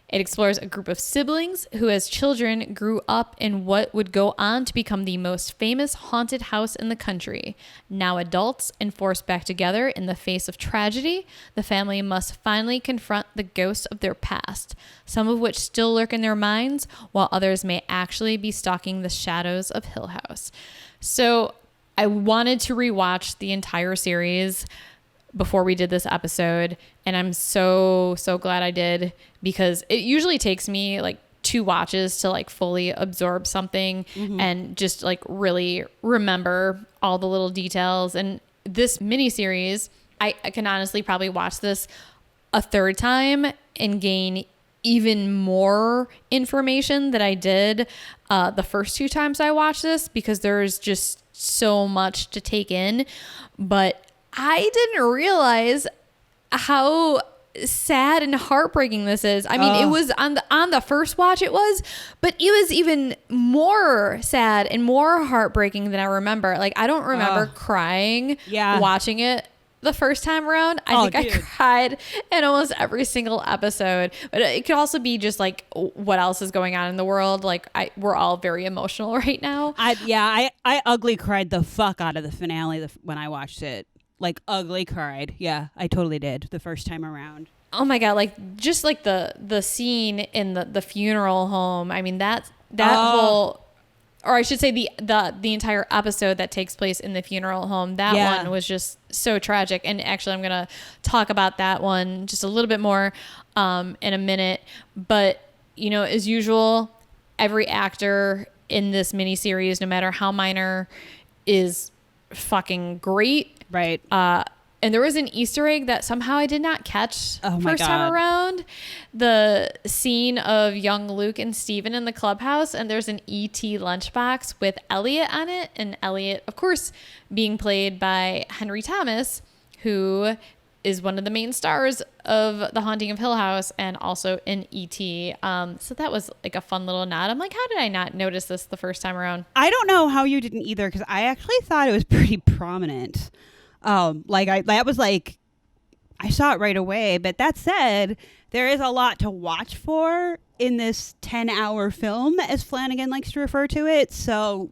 It explores a group of siblings who, as children, grew up in what would go on to become the most famous haunted house in the country. Now adults and forced back together in the face of tragedy, the family must finally confront the ghosts of their past, some of which still lurk in their minds, while others may actually be stalking the shadows of Hill House. So I wanted to rewatch the entire series before we did this episode, and I'm so glad I did, because it usually takes me like 2 watches to like fully absorb something and just like really remember all the little details. And this miniseries, I can honestly probably watch this a 3rd time and gain even more information that I did the first 2 times I watched this, because there's just so much to take in. But I didn't realize how sad and heartbreaking this is. I mean, it was on the first watch it was, but it was even more sad and more heartbreaking than I remember. Like, I don't remember crying watching it the first time around. I think I cried in almost every single episode, but it could also be just like what else is going on in the world. Like, we're all very emotional right now. I ugly cried the fuck out of the finale when I watched it. Like, ugly cried. Yeah, I totally did the first time around. Oh my God. Like, just like the scene in the funeral home. I mean, that whole, or I should say the entire episode that takes place in the funeral home. That one was just so tragic. And actually, I'm going to talk about that one just a little bit more in a minute. But, you know, as usual, every actor in this miniseries, no matter how minor, is fucking great. Right. And there was an Easter egg that somehow I did not catch first God. time around. The scene of young Luke and Steven in the clubhouse, and there's an E.T. lunchbox with Elliot on it. And Elliot, of course, being played by Henry Thomas, who is one of the main stars of The Haunting of Hill House and also in E.T. So that was like a fun little nod. I'm like, how did I not notice this the first time around? I don't know how you didn't either, because I actually thought it was pretty prominent. I saw it right away. But that said, there is a lot to watch for in this 10-hour film, as Flanagan likes to refer to it. So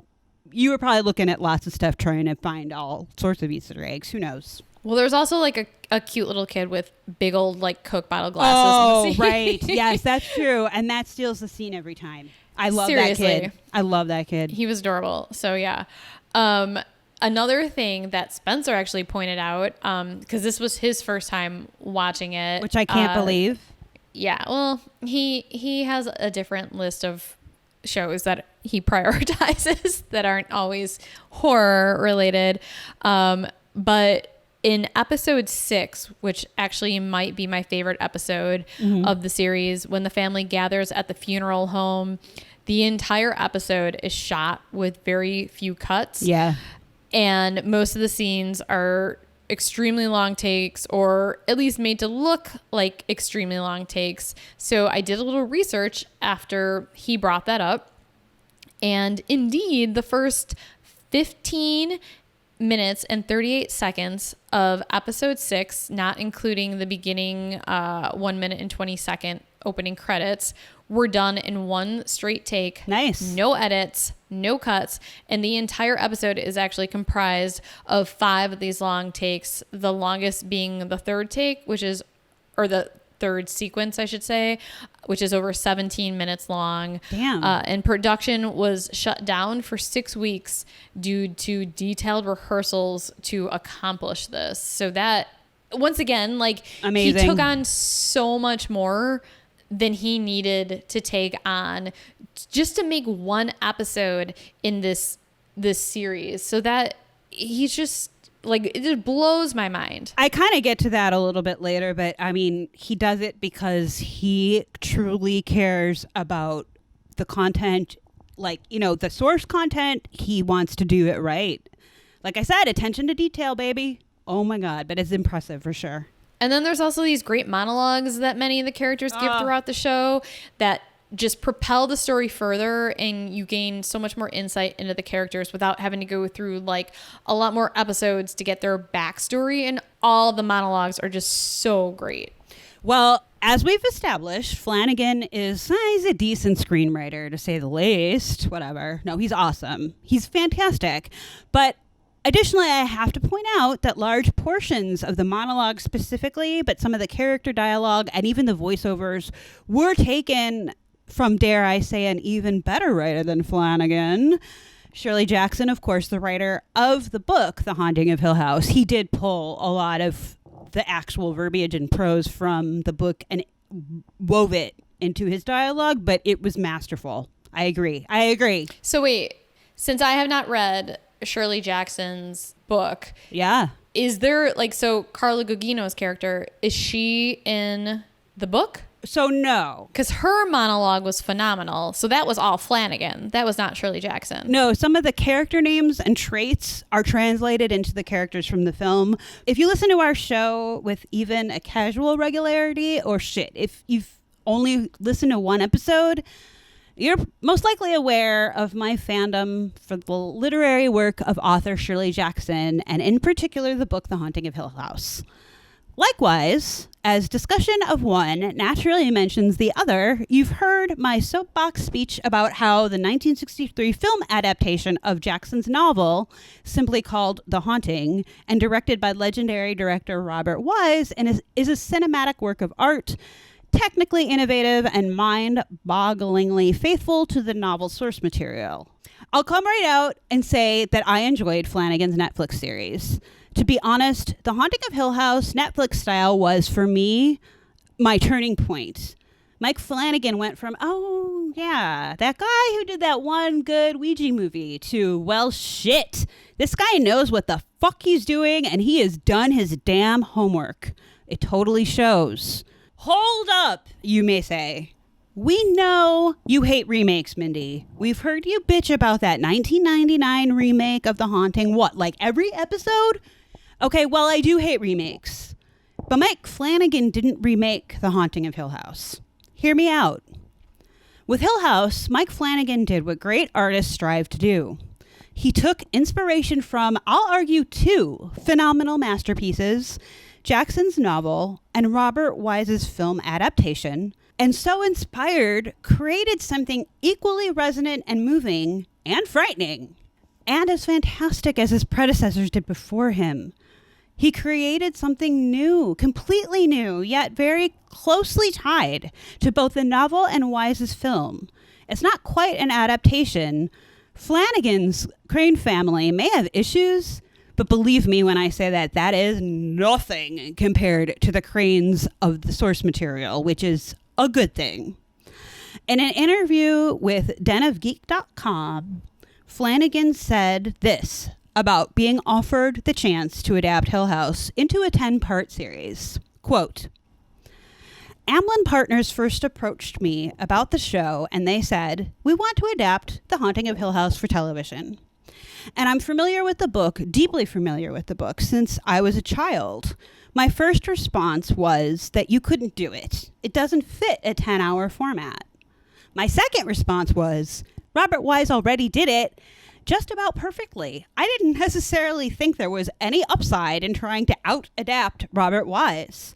you were probably looking at lots of stuff trying to find all sorts of Easter eggs. Who knows? Well, there's also like a cute little kid with big old like Coke bottle glasses. Oh, right. Yes, that's true. And that steals the scene every time. I love Seriously. that kid. I love that kid. He was adorable. So yeah. Another thing that Spencer actually pointed out, because this was his first time watching it, Which I can't believe. Yeah, well, he has a different list of shows that he prioritizes that aren't always horror related. But in episode 6, which actually might be my favorite episode of the series, when the family gathers at the funeral home, the entire episode is shot with very few cuts. Yeah. And most of the scenes are extremely long takes, or at least made to look like extremely long takes. So I did a little research after he brought that up. And indeed, the first 15 minutes and 38 seconds of episode 6, not including the beginning 1 minute and 20 second opening credits, were done in one straight take. Nice. No edits, no cuts. And the entire episode is actually comprised of 5 of these long takes, the longest being the third take, or the third sequence, I should say, which is over 17 minutes long. Damn. And production was shut down for 6 weeks due to detailed rehearsals to accomplish this. So that, once again, like, amazing. He took on so much more than he needed to take on just to make one episode in this series. So that he's just, like, it just blows my mind. I kind of get to that a little bit later, but I mean, he does it because he truly cares about the content, like, you know, the source content. He wants to do it right. Like I said, attention to detail, baby. Oh my God. But it's impressive for sure. And then there's also these great monologues that many of the characters give throughout the show that just propel the story further, and you gain so much more insight into the characters without having to go through like a lot more episodes to get their backstory, and all the monologues are just so great. Well, as we've established, Flanagan he's a decent screenwriter, to say the least. Whatever. No, he's awesome. He's fantastic. But additionally, I have to point out that large portions of the monologue specifically, but some of the character dialogue and even the voiceovers were taken from, dare I say, an even better writer than Flanagan. Shirley Jackson, of course, the writer of the book, The Haunting of Hill House. He did pull a lot of the actual verbiage and prose from the book and wove it into his dialogue, but it was masterful. I agree. So wait, since I have not read Shirley Jackson's book, yeah, is there like, so Carla Gugino's character, is she in the book? So no. Because her monologue was phenomenal. So that was all Flanagan. That was not Shirley Jackson. No, some of the character names and traits are translated into the characters from the film. If you listen to our show with even a casual regularity, or if you've only listened to one episode, you're most likely aware of my fandom for the literary work of author Shirley Jackson, and in particular the book The Haunting of Hill House. Likewise, as discussion of one naturally mentions the other, you've heard my soapbox speech about how the 1963 film adaptation of Jackson's novel, simply called The Haunting, and directed by legendary director Robert Wise, is a cinematic work of art, technically innovative and mind-bogglingly faithful to the novel's source material. I'll come right out and say that I enjoyed Flanagan's Netflix series. To be honest, The Haunting of Hill House, Netflix style, was, for me, my turning point. Mike Flanagan went from, oh, yeah, that guy who did that one good Ouija movie, to, well, shit, this guy knows what the fuck he's doing, and he has done his damn homework. It totally shows. Hold up, you may say. We know you hate remakes, Mindy. We've heard you bitch about that 1999 remake of The Haunting, what, like every episode? Okay, well, I do hate remakes. But Mike Flanagan didn't remake The Haunting of Hill House. Hear me out. With Hill House, Mike Flanagan did what great artists strive to do. He took inspiration from, I'll argue, two phenomenal masterpieces, Jackson's novel and Robert Wise's film adaptation, and so inspired, created something equally resonant and moving and frightening, and as fantastic as his predecessors did before him. He created something new, completely new, yet very closely tied to both the novel and Wise's film. It's not quite an adaptation. Flanagan's Crane family may have issues, but believe me when I say that that is nothing compared to the Cranes of the source material, which is a good thing. In an interview with denofgeek.com, Flanagan said this about being offered the chance to adapt Hill House into a 10-part series. Quote, Amblin Partners first approached me about the show and they said, we want to adapt The Haunting of Hill House for television. And I'm familiar with the book, deeply familiar with the book, since I was a child. My first response was that you couldn't do it. It doesn't fit a 10-hour format. My second response was, Robert Wise already did it just about perfectly. I didn't necessarily think there was any upside in trying to out-adapt Robert Wise.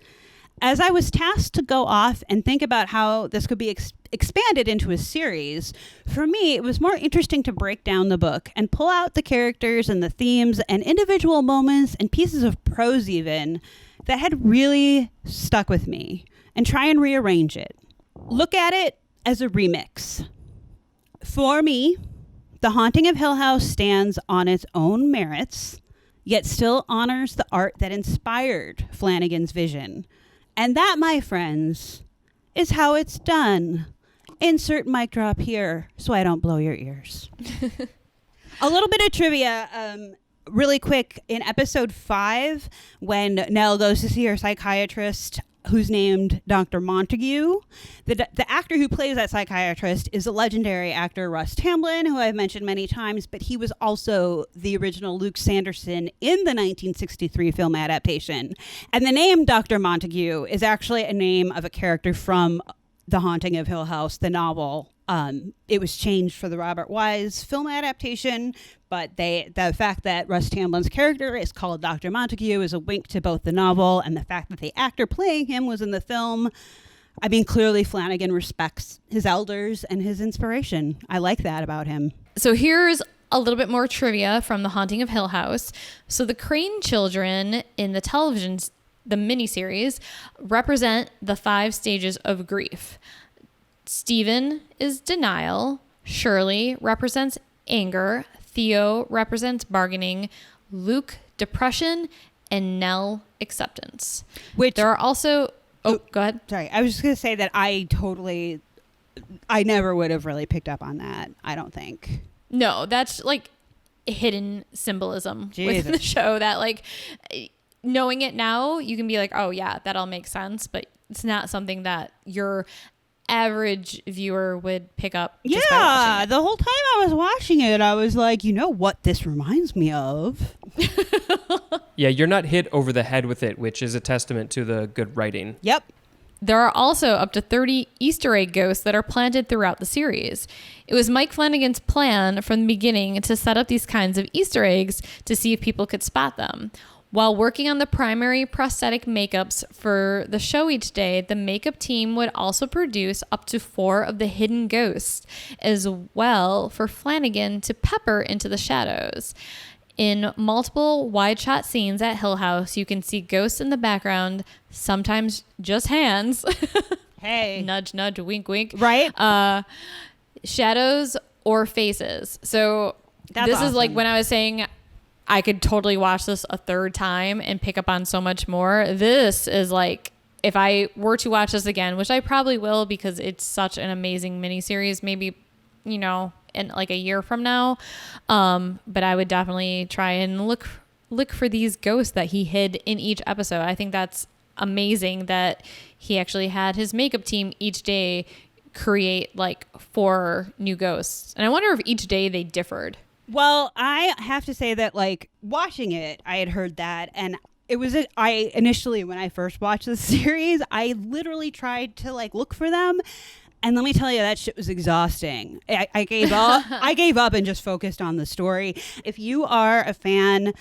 As I was tasked to go off and think about how this could be expanded into a series, for me, it was more interesting to break down the book and pull out the characters and the themes and individual moments and pieces of prose even that had really stuck with me and try and rearrange it. Look at it as a remix. For me, The Haunting of Hill House stands on its own merits, yet still honors the art that inspired Flanagan's vision. And that, my friends, is how it's done. Insert mic drop here so I don't blow your ears. A little bit of trivia, really quick. In episode 5, when Nell goes to see her psychiatrist, who's named Dr. Montague, the actor who plays that psychiatrist is a legendary actor, Russ Tamblyn, who I've mentioned many times, but he was also the original Luke Sanderson in the 1963 film adaptation. And the name Dr. Montague is actually a name of a character from The Haunting of Hill House, the novel. It was changed for the Robert Wise film adaptation, but the fact that Russ Tamblin's character is called Dr. Montague is a wink to both the novel and the fact that the actor playing him was in the film. I mean, clearly Flanagan respects his elders and his inspiration. I like that about him. So here's a little bit more trivia from The Haunting of Hill House. So the Crane children in the miniseries, represent the 5 stages of grief. Stephen is denial. Shirley represents anger. Theo represents bargaining. Luke, depression. And Nell, acceptance. Which there are also... Oh, go ahead. Sorry, I was just going to say that I never would have really picked up on that, I don't think. No, that's like hidden symbolism with the show that like knowing it now, you can be like, oh yeah, that all makes sense. But it's not something that your average viewer would pick up. Just by watching it. The whole time I was watching it, I was like, you know what this reminds me of? Yeah, you're not hit over the head with it, which is a testament to the good writing. Yep. There are also up to 30 Easter egg ghosts that are planted throughout the series. It was Mike Flanagan's plan from the beginning to set up these kinds of Easter eggs to see if people could spot them. While working on the primary prosthetic makeups for the show each day, the makeup team would also produce up to 4 of the hidden ghosts as well for Flanagan to pepper into the shadows. In multiple wide-shot scenes at Hill House, you can see ghosts in the background, sometimes just hands. Hey. Nudge, nudge, wink, wink. Right? Shadows or faces. So That's this awesome. is like when I was saying I could totally watch this a third time and pick up on so much more. This is like, if I were to watch this again, which I probably will because it's such an amazing miniseries, maybe, you know, in like a year from now. But I would definitely try and look for these ghosts that he hid in each episode. I think that's amazing that he actually had his makeup team each day create like 4 new ghosts. And I wonder if each day they differed. Well, I have to say that, like, watching it, I had heard that, and it was, I initially, when I first watched the series, I literally tried to, like, look for them, and let me tell you, that shit was exhausting. I gave up. I gave up and just focused on the story. If you are a fan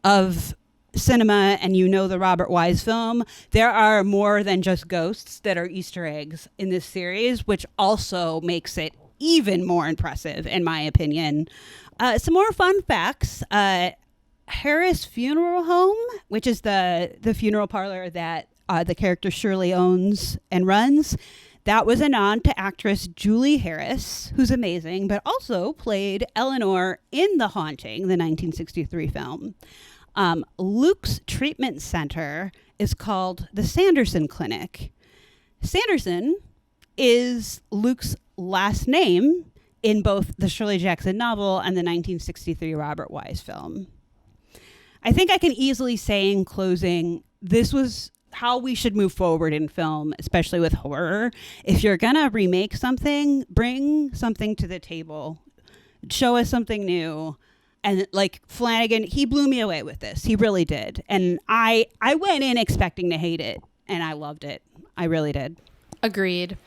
of cinema and you know the Robert Wise film, there are more than just ghosts that are Easter eggs in this series, which also makes it even more impressive, in my opinion. Some more fun facts. Harris Funeral Home, which is the funeral parlor that the character Shirley owns and runs, that was a nod to actress Julie Harris, who's amazing, but also played Eleanor in The Haunting, the 1963 film. Luke's treatment center is called the Sanderson Clinic. Sanderson is Luke's last name in both the Shirley Jackson novel and the 1963 Robert Wise film. I think I can easily say in closing, this was how we should move forward in film, especially with horror. If you're going to remake something, bring something to the table. Show us something new. And like Flanagan, he blew me away with this. He really did. And I went in expecting to hate it, and I loved it. I really did. Agreed.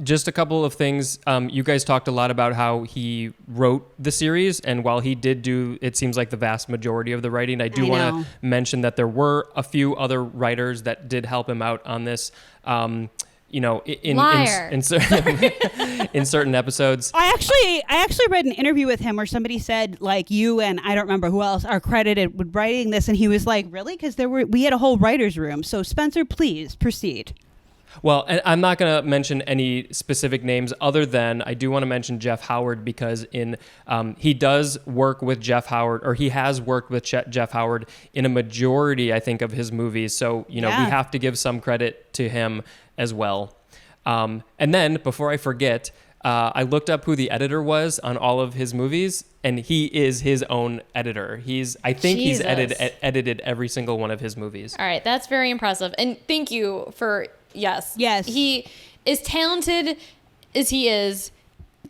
Just a couple of things. You guys talked a lot about how he wrote the series, and while he did do, it seems like the vast majority of the writing, I do want to mention that there were a few other writers that did help him out on this. You know, in certain episodes. I actually read an interview with him where somebody said, like, you and I don't remember who else are credited with writing this, and he was like, really? Because we had a whole writer's room. So Spencer, please proceed. Well, and I'm not going to mention any specific names other than I do want to mention Jeff Howard, because he does work with Jeff Howard, or he has worked with Jeff Howard in a majority, I think, of his movies. So, you know, we have to give some credit to him as well. And then before I forget, I looked up who the editor was on all of his movies, and he is his own editor. I think he's edited every single one of his movies. All right. That's very impressive. And thank you for... Yes. He is talented as he is.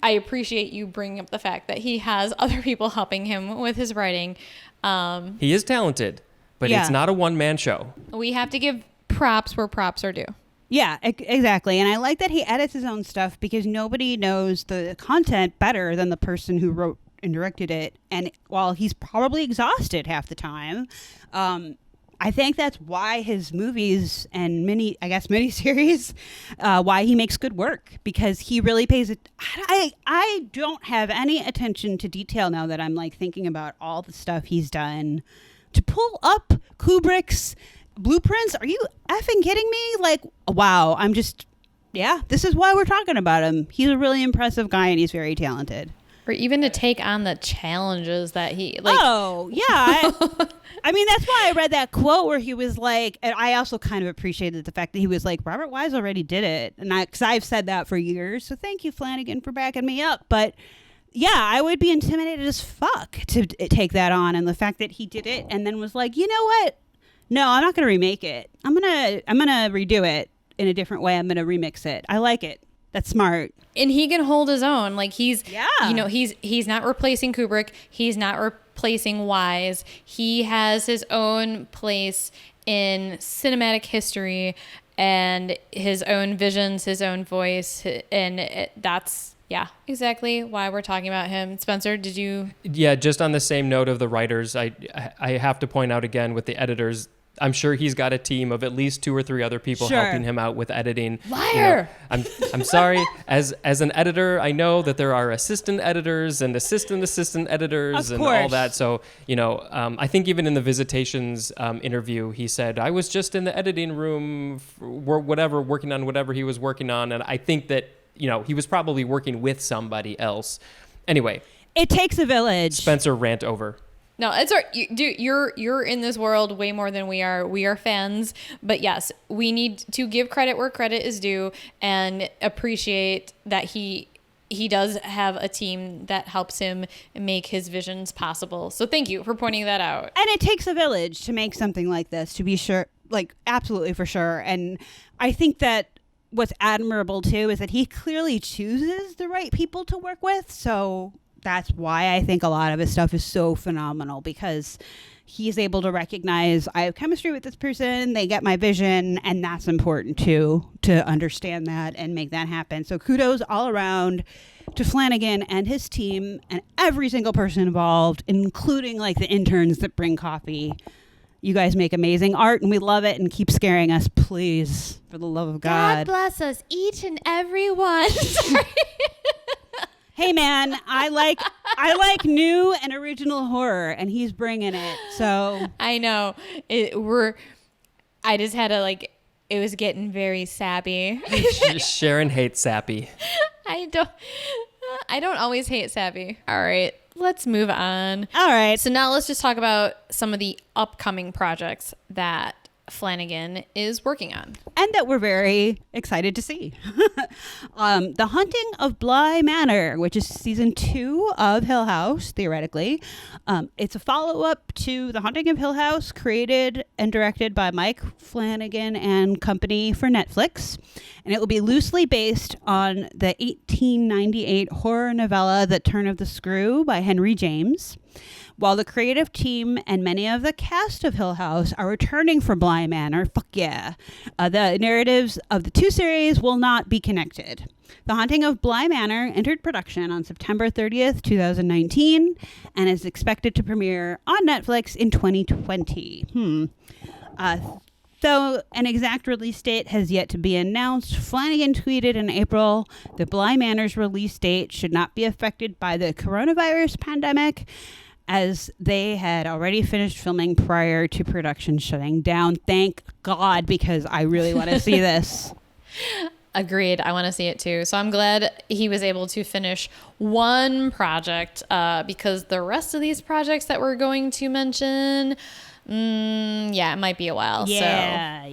I appreciate you bringing up the fact that he has other people helping him with his writing. He is talented, but it's not a one-man show. We have to give props where props are due. Yeah, exactly. And I like that he edits his own stuff because nobody knows the content better than the person who wrote and directed it. And while he's probably exhausted half the time, I think that's why his movies and miniseries, why he makes good work, because he really pays it. I don't have any attention to detail now that I'm like thinking about all the stuff he's done to pull up Kubrick's blueprints. Are you effing kidding me? Like, wow. This is why we're talking about him. He's a really impressive guy and he's very talented. Or even to take on the challenges that he like. Oh, yeah. I mean, that's why I read that quote where he was like, and I also kind of appreciated the fact that he was like, Robert Wise already did it. And because I've said that for years. So thank you, Flanagan, for backing me up. But yeah, I would be intimidated as fuck to take that on. And the fact that he did it and then was like, you know what? No, I'm not going to remake it. I'm going to redo it in a different way. I'm going to remix it. I like it. That's smart. And he can hold his own. Like he's not replacing Kubrick. He's not replacing Wise. He has his own place in cinematic history and his own visions, his own voice. And that's exactly why we're talking about him. Spencer, did you? Yeah, just on the same note of the writers, I have to point out again with the editors, I'm sure he's got a team of at least 2 or 3 other people helping him out with editing. Liar! You know, I'm sorry. As an editor, I know that there are assistant editors and assistant editors and all that. So, I think even in the Visitations interview, he said, I was just in the editing room working on whatever he was working on. And I think that, he was probably working with somebody else. Anyway. It takes a village. Spencer, rant over. No, it's all right. Dude, you're in this world way more than we are. We are fans, but yes, we need to give credit where credit is due and appreciate that he does have a team that helps him make his visions possible. So thank you for pointing that out. And it takes a village to make something like this, to be sure, like absolutely for sure. And I think that what's admirable too is that he clearly chooses the right people to work with. So that's why I think a lot of his stuff is so phenomenal, because he's able to recognize I have chemistry with this person, they get my vision, and that's important too, to understand that and make that happen. So kudos all around to Flanagan and his team and every single person involved, including like the interns that bring coffee. You guys make amazing art and we love it, and keep scaring us, please, for the love of God. God bless us, each and every one. Hey man, I like new and original horror, and he's bringing it. So I know I just had to it was getting very sappy. Sharon hates sappy. I don't always hate sappy. All right, let's move on. All right. So now let's just talk about some of the upcoming projects that Flanagan is working on. And that we're very excited to see. The Haunting of Bly Manor, which is season 2 of Hill House, theoretically. It's a follow-up to The Haunting of Hill House, created and directed by Mike Flanagan and company for Netflix. And it will be loosely based on the 1898 horror novella The Turn of the Screw by Henry James. While the creative team and many of the cast of Hill House are returning for Bly Manor, the narratives of the 2 series will not be connected. The Haunting of Bly Manor entered production on September 30th, 2019, and is expected to premiere on Netflix in 2020. Though an exact release date has yet to be announced, Flanagan tweeted in April that Bly Manor's release date should not be affected by the coronavirus pandemic, as they had already finished filming prior to production shutting down. Thank God, because I really want to see this. Agreed. I want to see it too. So I'm glad he was able to finish one project, because the rest of these projects that we're going to mention, it might be a while. Yeah.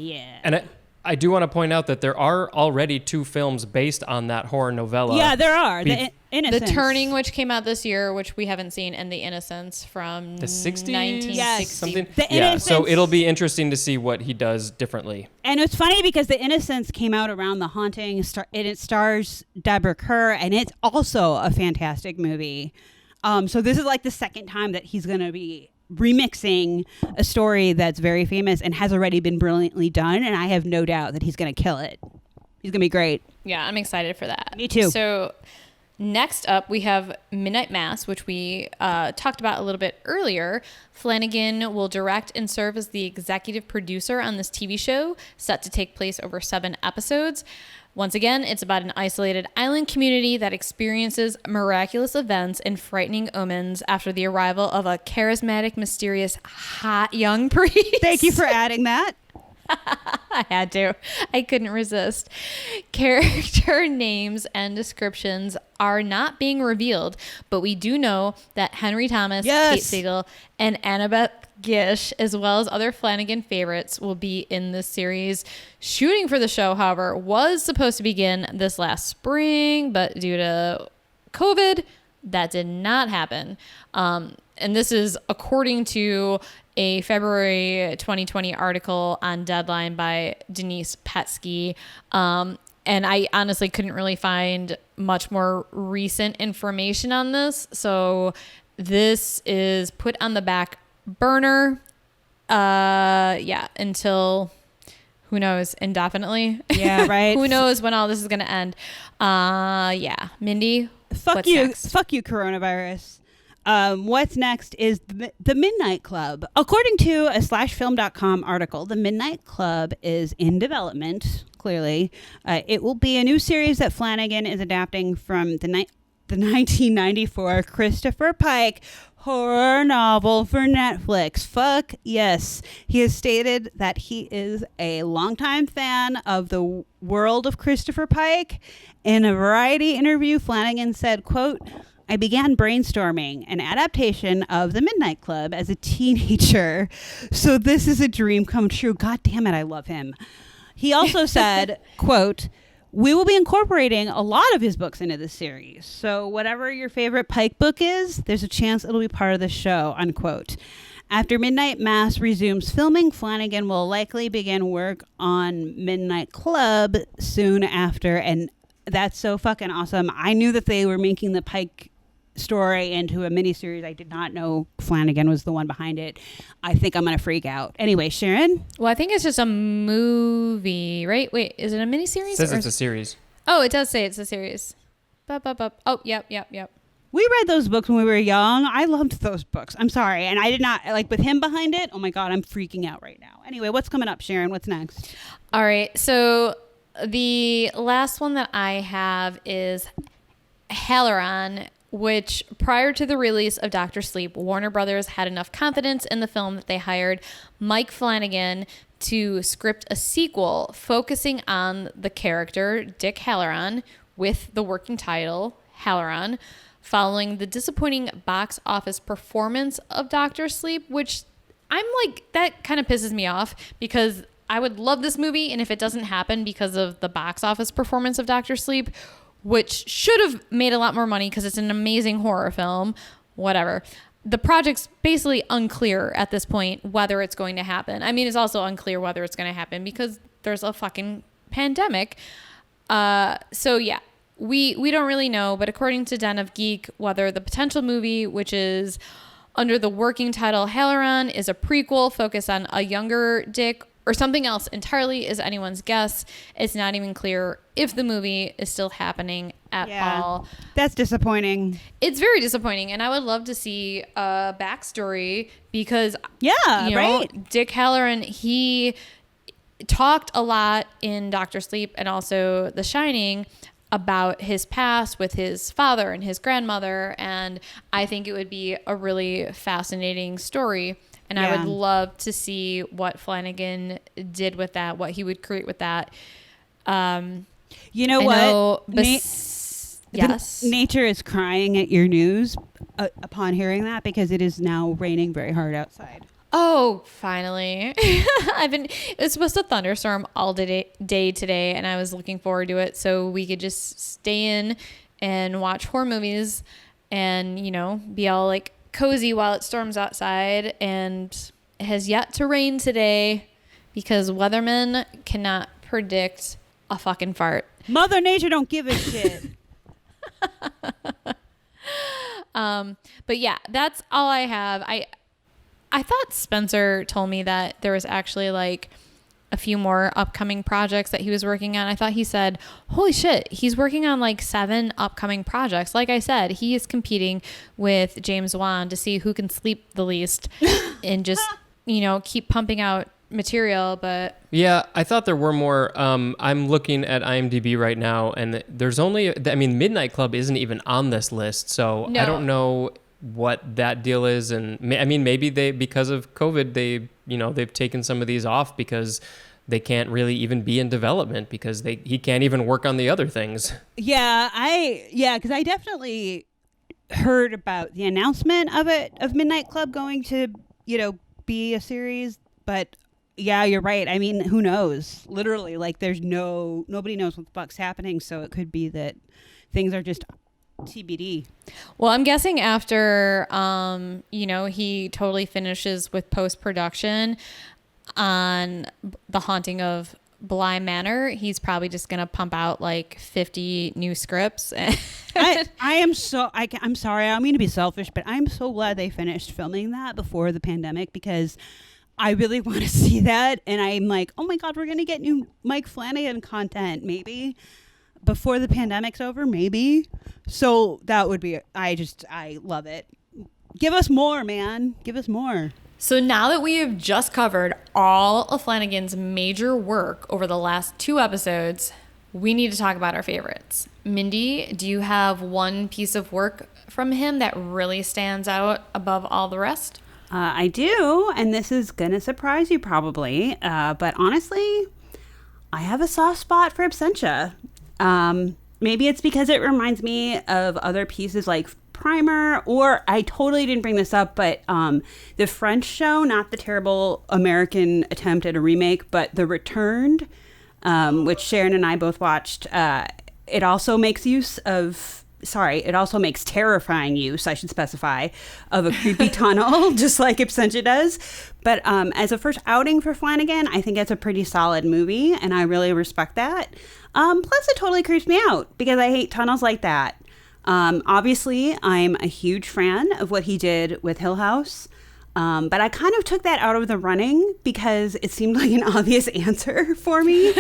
And I do want to point out that there are already 2 films based on that horror novella. Yeah, there are. The Innocence. The Turning, which came out this year, which we haven't seen, and The Innocence from the 60s? 1960. Yes. Something. Yeah, so it'll be interesting to see what he does differently. And it's funny because The Innocence came out around The Haunting, and it stars Deborah Kerr, and it's also a fantastic movie. So this is like the second time that he's going to be remixing a story that's very famous and has already been brilliantly done, and I have no doubt that he's going to kill it. He's going to be great. Yeah, I'm excited for that. Me too. So next up, we have Midnight Mass, which we talked about a little bit earlier. Flanagan will direct and serve as the executive producer on this TV show, set to take place over 7 episodes. Once again, it's about an isolated island community that experiences miraculous events and frightening omens after the arrival of a charismatic, mysterious, hot young priest. Thank you for adding that. I had to. I couldn't resist. Character names and descriptions are not being revealed, but we do know that Henry Thomas, Yes. Kate Siegel, and Annabeth Gish, as well as other Flanagan favorites, will be in this series. Shooting for the show, however, was supposed to begin this last spring, but due to COVID, that did not happen. And this is according to a February 2020 article on Deadline by Denise Petsky. And I honestly couldn't really find much more recent information on this. So this is put on the back burner. Until who knows, indefinitely. Yeah, right. Who knows when all this is going to end. Mindy, Fuck what's you. next? Fuck you, coronavirus. What's next is the Midnight Club. According to a slashfilm.com article, the Midnight Club is in development, clearly. It will be a new series that Flanagan is adapting from the 1994 Christopher Pike horror novel for Netflix. Fuck yes. He has stated that he is a longtime fan of the world of Christopher Pike. In a Variety interview, Flanagan said, quote, I began brainstorming an adaptation of The Midnight Club as a teenager. So this is a dream come true. God damn it, I love him. He also said, quote, we will be incorporating a lot of his books into this series. So whatever your favorite Pike book is, there's a chance it'll be part of the show, unquote. After Midnight Mass resumes filming, Flanagan will likely begin work on Midnight Club soon after. And that's so fucking awesome. I knew that they were making the Pike story into a miniseries. I did not know Flanagan was the one behind it. I think I'm going to freak out. Anyway, Sharon? Well, I think it's just a movie, right? Wait, is it a miniseries? It says it's a series. Oh, it does say it's a series. Oh, yep. We read those books when we were young. I loved those books. I'm sorry. And I did not, like, with him behind it, oh my God, I'm freaking out right now. Anyway, what's coming up, Sharon? What's next? All right. So the last one that I have is Halloran, which prior to the release of Dr. Sleep, Warner Brothers had enough confidence in the film that they hired Mike Flanagan to script a sequel focusing on the character Dick Halloran with the working title Halloran, following the disappointing box office performance of Dr. Sleep, which I'm like, that kind of pisses me off because I would love this movie, and if it doesn't happen because of the box office performance of Dr. Sleep, which should have made a lot more money because it's an amazing horror film, whatever. The project's basically unclear at this point whether it's going to happen. I mean, it's also unclear whether it's going to happen because there's a fucking pandemic. So yeah, we don't really know, but according to Den of Geek, whether the potential movie, which is under the working title Halloran, is a prequel focused on a younger Dick or something else entirely is anyone's guess. It's not even clear if the movie is still happening at all. That's disappointing. It's very disappointing, and I would love to see a backstory because, right? Dick Halloran, he talked a lot in Dr. Sleep and also The Shining about his past with his father and his grandmother, and I think it would be a really fascinating story. And I would love to see what Flanagan did with that, what he would create with that. You know what? Yes. Nature is crying at your news upon hearing that because it is now raining very hard outside. Oh, finally. It's supposed to thunderstorm all day today, and I was looking forward to it so we could just stay in and watch horror movies and, be all like cozy while it storms outside, and it has yet to rain today because weathermen cannot predict a fucking fart. Mother Nature don't give a shit. But yeah, that's all I have. I thought Spencer told me that there was actually like a few more upcoming projects that he was working on. I thought he said, holy shit, he's working on like 7 upcoming projects. Like I said, he is competing with James Wan to see who can sleep the least and just, keep pumping out material. But yeah, I thought there were more. I'm looking at IMDb right now, and there's only, Midnight Club isn't even on this list. So No. I don't know what that deal is. And maybe because of COVID, they've taken some of these off because they can't really even be in development because he can't even work on the other things. Yeah, because I definitely heard about the announcement of Midnight Club going to, be a series, but yeah, you're right. I mean, who knows? Literally, like nobody knows what the fuck's happening, so it could be that things are just TBD. Well, I'm guessing after, he totally finishes with post-production on The Haunting of Bly Manor, he's probably just going to pump out like 50 new scripts. I'm sorry, I don't mean to be selfish, but I'm so glad they finished filming that before the pandemic because I really want to see that. And I'm like, oh my God, we're going to get new Mike Flanagan content maybe before the pandemic's over, maybe. So that would be, I love it. Give us more, man. Give us more. So now that we have just covered all of Flanagan's major work over the last 2 episodes, we need to talk about our favorites. Mindy, do you have one piece of work from him that really stands out above all the rest? I do, and this is going to surprise you probably, but honestly, I have a soft spot for Absentia. Maybe it's because it reminds me of other pieces like Primer, or I totally didn't bring this up, but the French show, not the terrible American attempt at a remake, but The Returned, which Sharon and I both watched. It also makes terrifying use, I should specify, of a creepy tunnel, just like Absentia does. But as a first outing for Flanagan, I think it's a pretty solid movie, and I really respect that. Plus, it totally creeps me out because I hate tunnels like that. Obviously, I'm a huge fan of what he did with Hill House, but I kind of took that out of the running because it seemed like an obvious answer for me.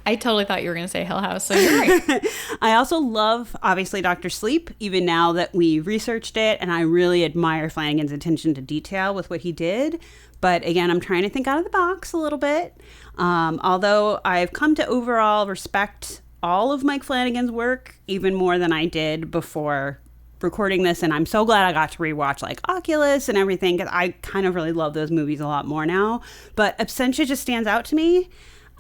I totally thought you were going to say Hill House, so you're right. I also love, obviously, Dr. Sleep, even now that we researched it, and I really admire Flanagan's attention to detail with what he did. But again, I'm trying to think out of the box a little bit. Although I've come to overall respect all of Mike Flanagan's work even more than I did before recording this, and I'm so glad I got to rewatch like Oculus and everything because I kind of really love those movies a lot more now. But Absentia just stands out to me.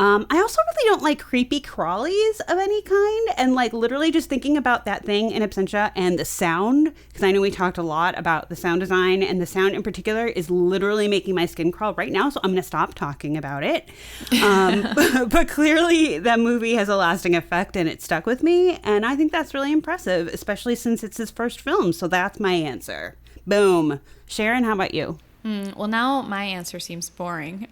I also really don't like creepy crawlies of any kind, and like literally just thinking about that thing in Absentia and the sound, because I know we talked a lot about the sound design, and the sound in particular is literally making my skin crawl right now, so I'm going to stop talking about it. But clearly that movie has a lasting effect and it stuck with me, and I think that's really impressive, especially since it's his first film, so that's my answer. Boom. Sharon, how about you? Well, now my answer seems boring.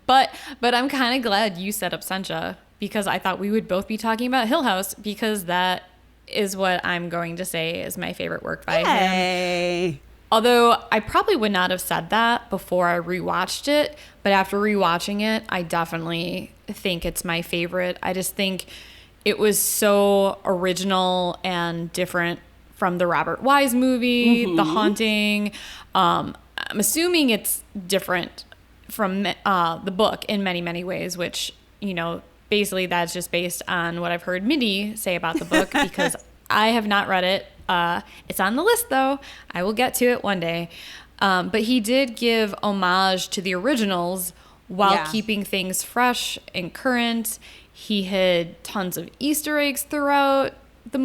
But I'm kind of glad you said Absentia because I thought we would both be talking about Hill House because that is what I'm going to say is my favorite work by him. Although I probably would not have said that before I rewatched it, but after rewatching it, I definitely think it's my favorite. I just think it was so original and different from the Robert Wise movie, The Haunting. I'm assuming it's different from the book in many, many ways, which, basically that's just based on what I've heard Mindy say about the book because I have not read it. It's on the list, though. I will get to it one day. But he did give homage to the originals while keeping things fresh and current. He had tons of Easter eggs throughout the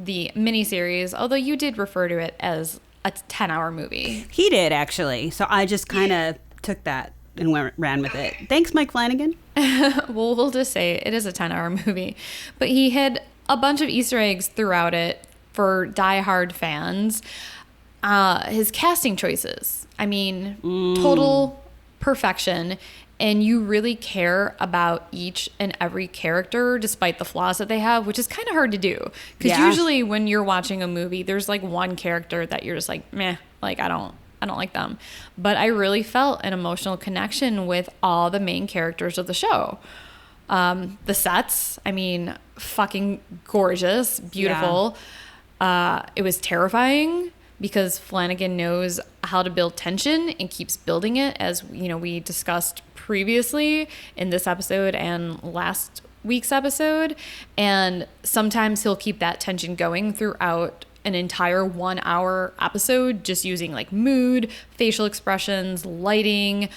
the miniseries, although you did refer to it as a 10-hour movie. He did, actually. So I just kind of took that and ran with it. Thanks, Mike Flanagan. Well, we'll just say it is a 10-hour movie. But he had a bunch of Easter eggs throughout it for diehard fans. His casting choices, total perfection. And you really care about each and every character despite the flaws that they have, which is kind of hard to do. Because usually when you're watching a movie, there's like one character that you're just like, meh, Like, I don't like them. But I really felt an emotional connection with all the main characters of the show. The sets, I mean, fucking gorgeous, beautiful. Yeah. It was terrifying because Flanagan knows how to build tension and keeps building it, as you know, we discussed previously in this episode and last week's episode. And sometimes he'll keep that tension going throughout an entire 1 hour episode, just using like mood, facial expressions, lighting,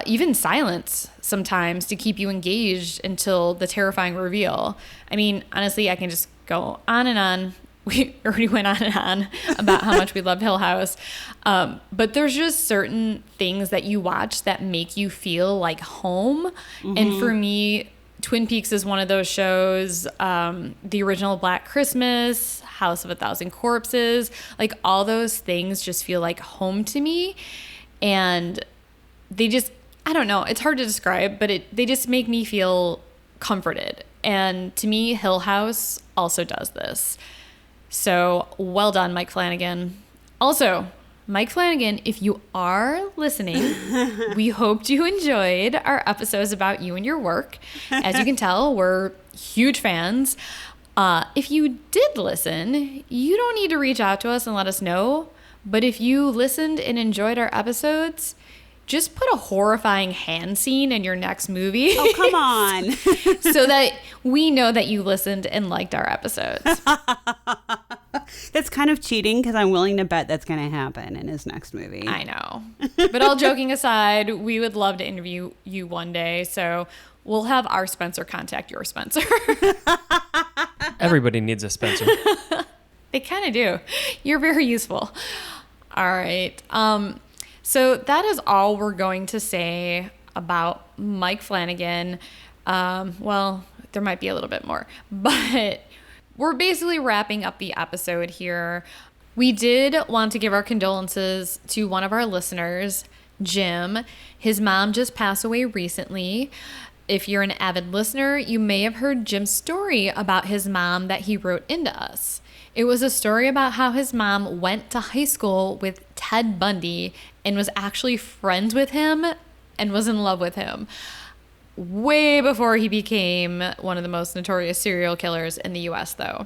even silence sometimes to keep you engaged until the terrifying reveal. I mean, honestly, I can just go on and on. We already went on and on about how much we love Hill House. But there's just certain things that you watch that make you feel like home. Mm-hmm. And for me, Twin Peaks is one of those shows. The original Black Christmas, House of a Thousand Corpses, like all those things just feel like home to me. And they just, I don't know, it's hard to describe, but they just make me feel comforted. And to me, Hill House also does this. So well done, Mike Flanagan. Also, Mike Flanagan, if you are listening, we hoped you enjoyed our episodes about you and your work. As you can tell, we're huge fans. If you did listen, you don't need to reach out to us and let us know. But if you listened and enjoyed our episodes, just put a horrifying hand scene in your next movie. Oh, come on. So that we know that you listened and liked our episodes. That's kind of cheating because I'm willing to bet that's going to happen in his next movie. I know. But all joking aside, we would love to interview you one day. So we'll have our Spencer contact your Spencer. Everybody needs a Spencer. They kind of do. You're very useful. All right. So that is all we're going to say about Mike Flanagan. Well, there might be a little bit more, but we're basically wrapping up the episode here. We did want to give our condolences to one of our listeners, Jim. His mom just passed away recently. If you're an avid listener, you may have heard Jim's story about his mom that he wrote into us. It was a story about how his mom went to high school with Ted Bundy and was actually friends with him and was in love with him way before he became one of the most notorious serial killers in the US, though.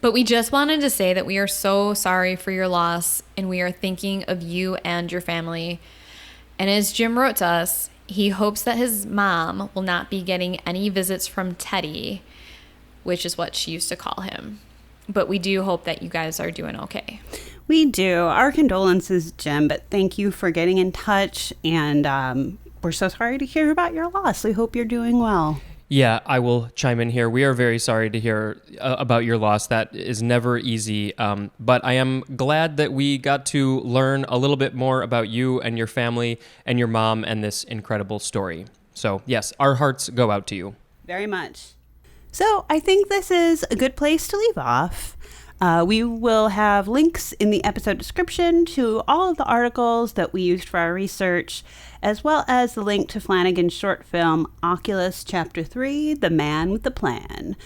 But we just wanted to say that we are so sorry for your loss, and we are thinking of you and your family. And as Jim wrote to us, he hopes that his mom will not be getting any visits from Teddy, which is what she used to call him. But we do hope that you guys are doing okay. We do. Our condolences, Jim, but thank you for getting in touch. And we're so sorry to hear about your loss. We hope you're doing well. Yeah, I will chime in here. We are very sorry to hear about your loss. That is never easy. But I am glad that we got to learn a little bit more about you and your family and your mom and this incredible story. So yes, our hearts go out to you. Very much. So I think this is a good place to leave off. We will have links in the episode description to all of the articles that we used for our research, as well as the link to Flanagan's short film, Oculus Chapter 3, The Man with the Plan.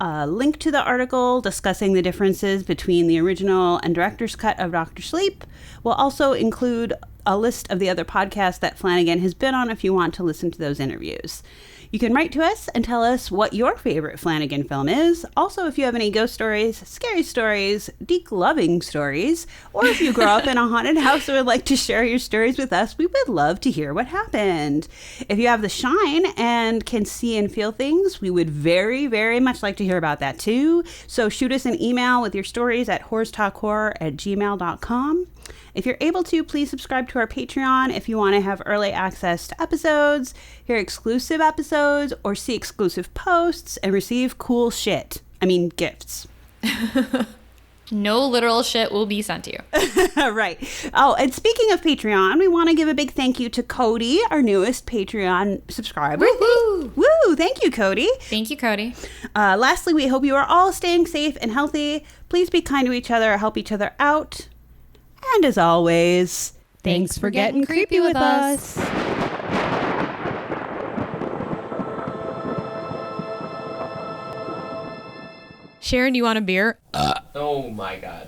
A link to the article discussing the differences between the original and director's cut of Dr. Sleep will also include a list of the other podcasts that Flanagan has been on if you want to listen to those interviews. You can write to us and tell us what your favorite Flanagan film is. Also, if you have any ghost stories, scary stories, Deke-loving stories, or if you grew up in a haunted house or would like to share your stories with us, we would love to hear what happened. If you have the shine and can see and feel things, we would very, very much like to hear about that too. So shoot us an email with your stories at horrorstalkhorror@gmail.com. If you're able to, please subscribe to our Patreon if you want to have early access to episodes, hear exclusive episodes, or see exclusive posts and receive cool shit. I mean, gifts. No literal shit will be sent to you. Right. Oh, and speaking of Patreon, we want to give a big thank you to Cody, our newest Patreon subscriber. Woo-hoo! Woo! Thank you, Cody. Thank you, Cody. Lastly, we hope you are all staying safe and healthy. Please be kind to each other, help each other out. And as always, thanks for getting creepy with us. Sharon, do you want a beer? Oh my God.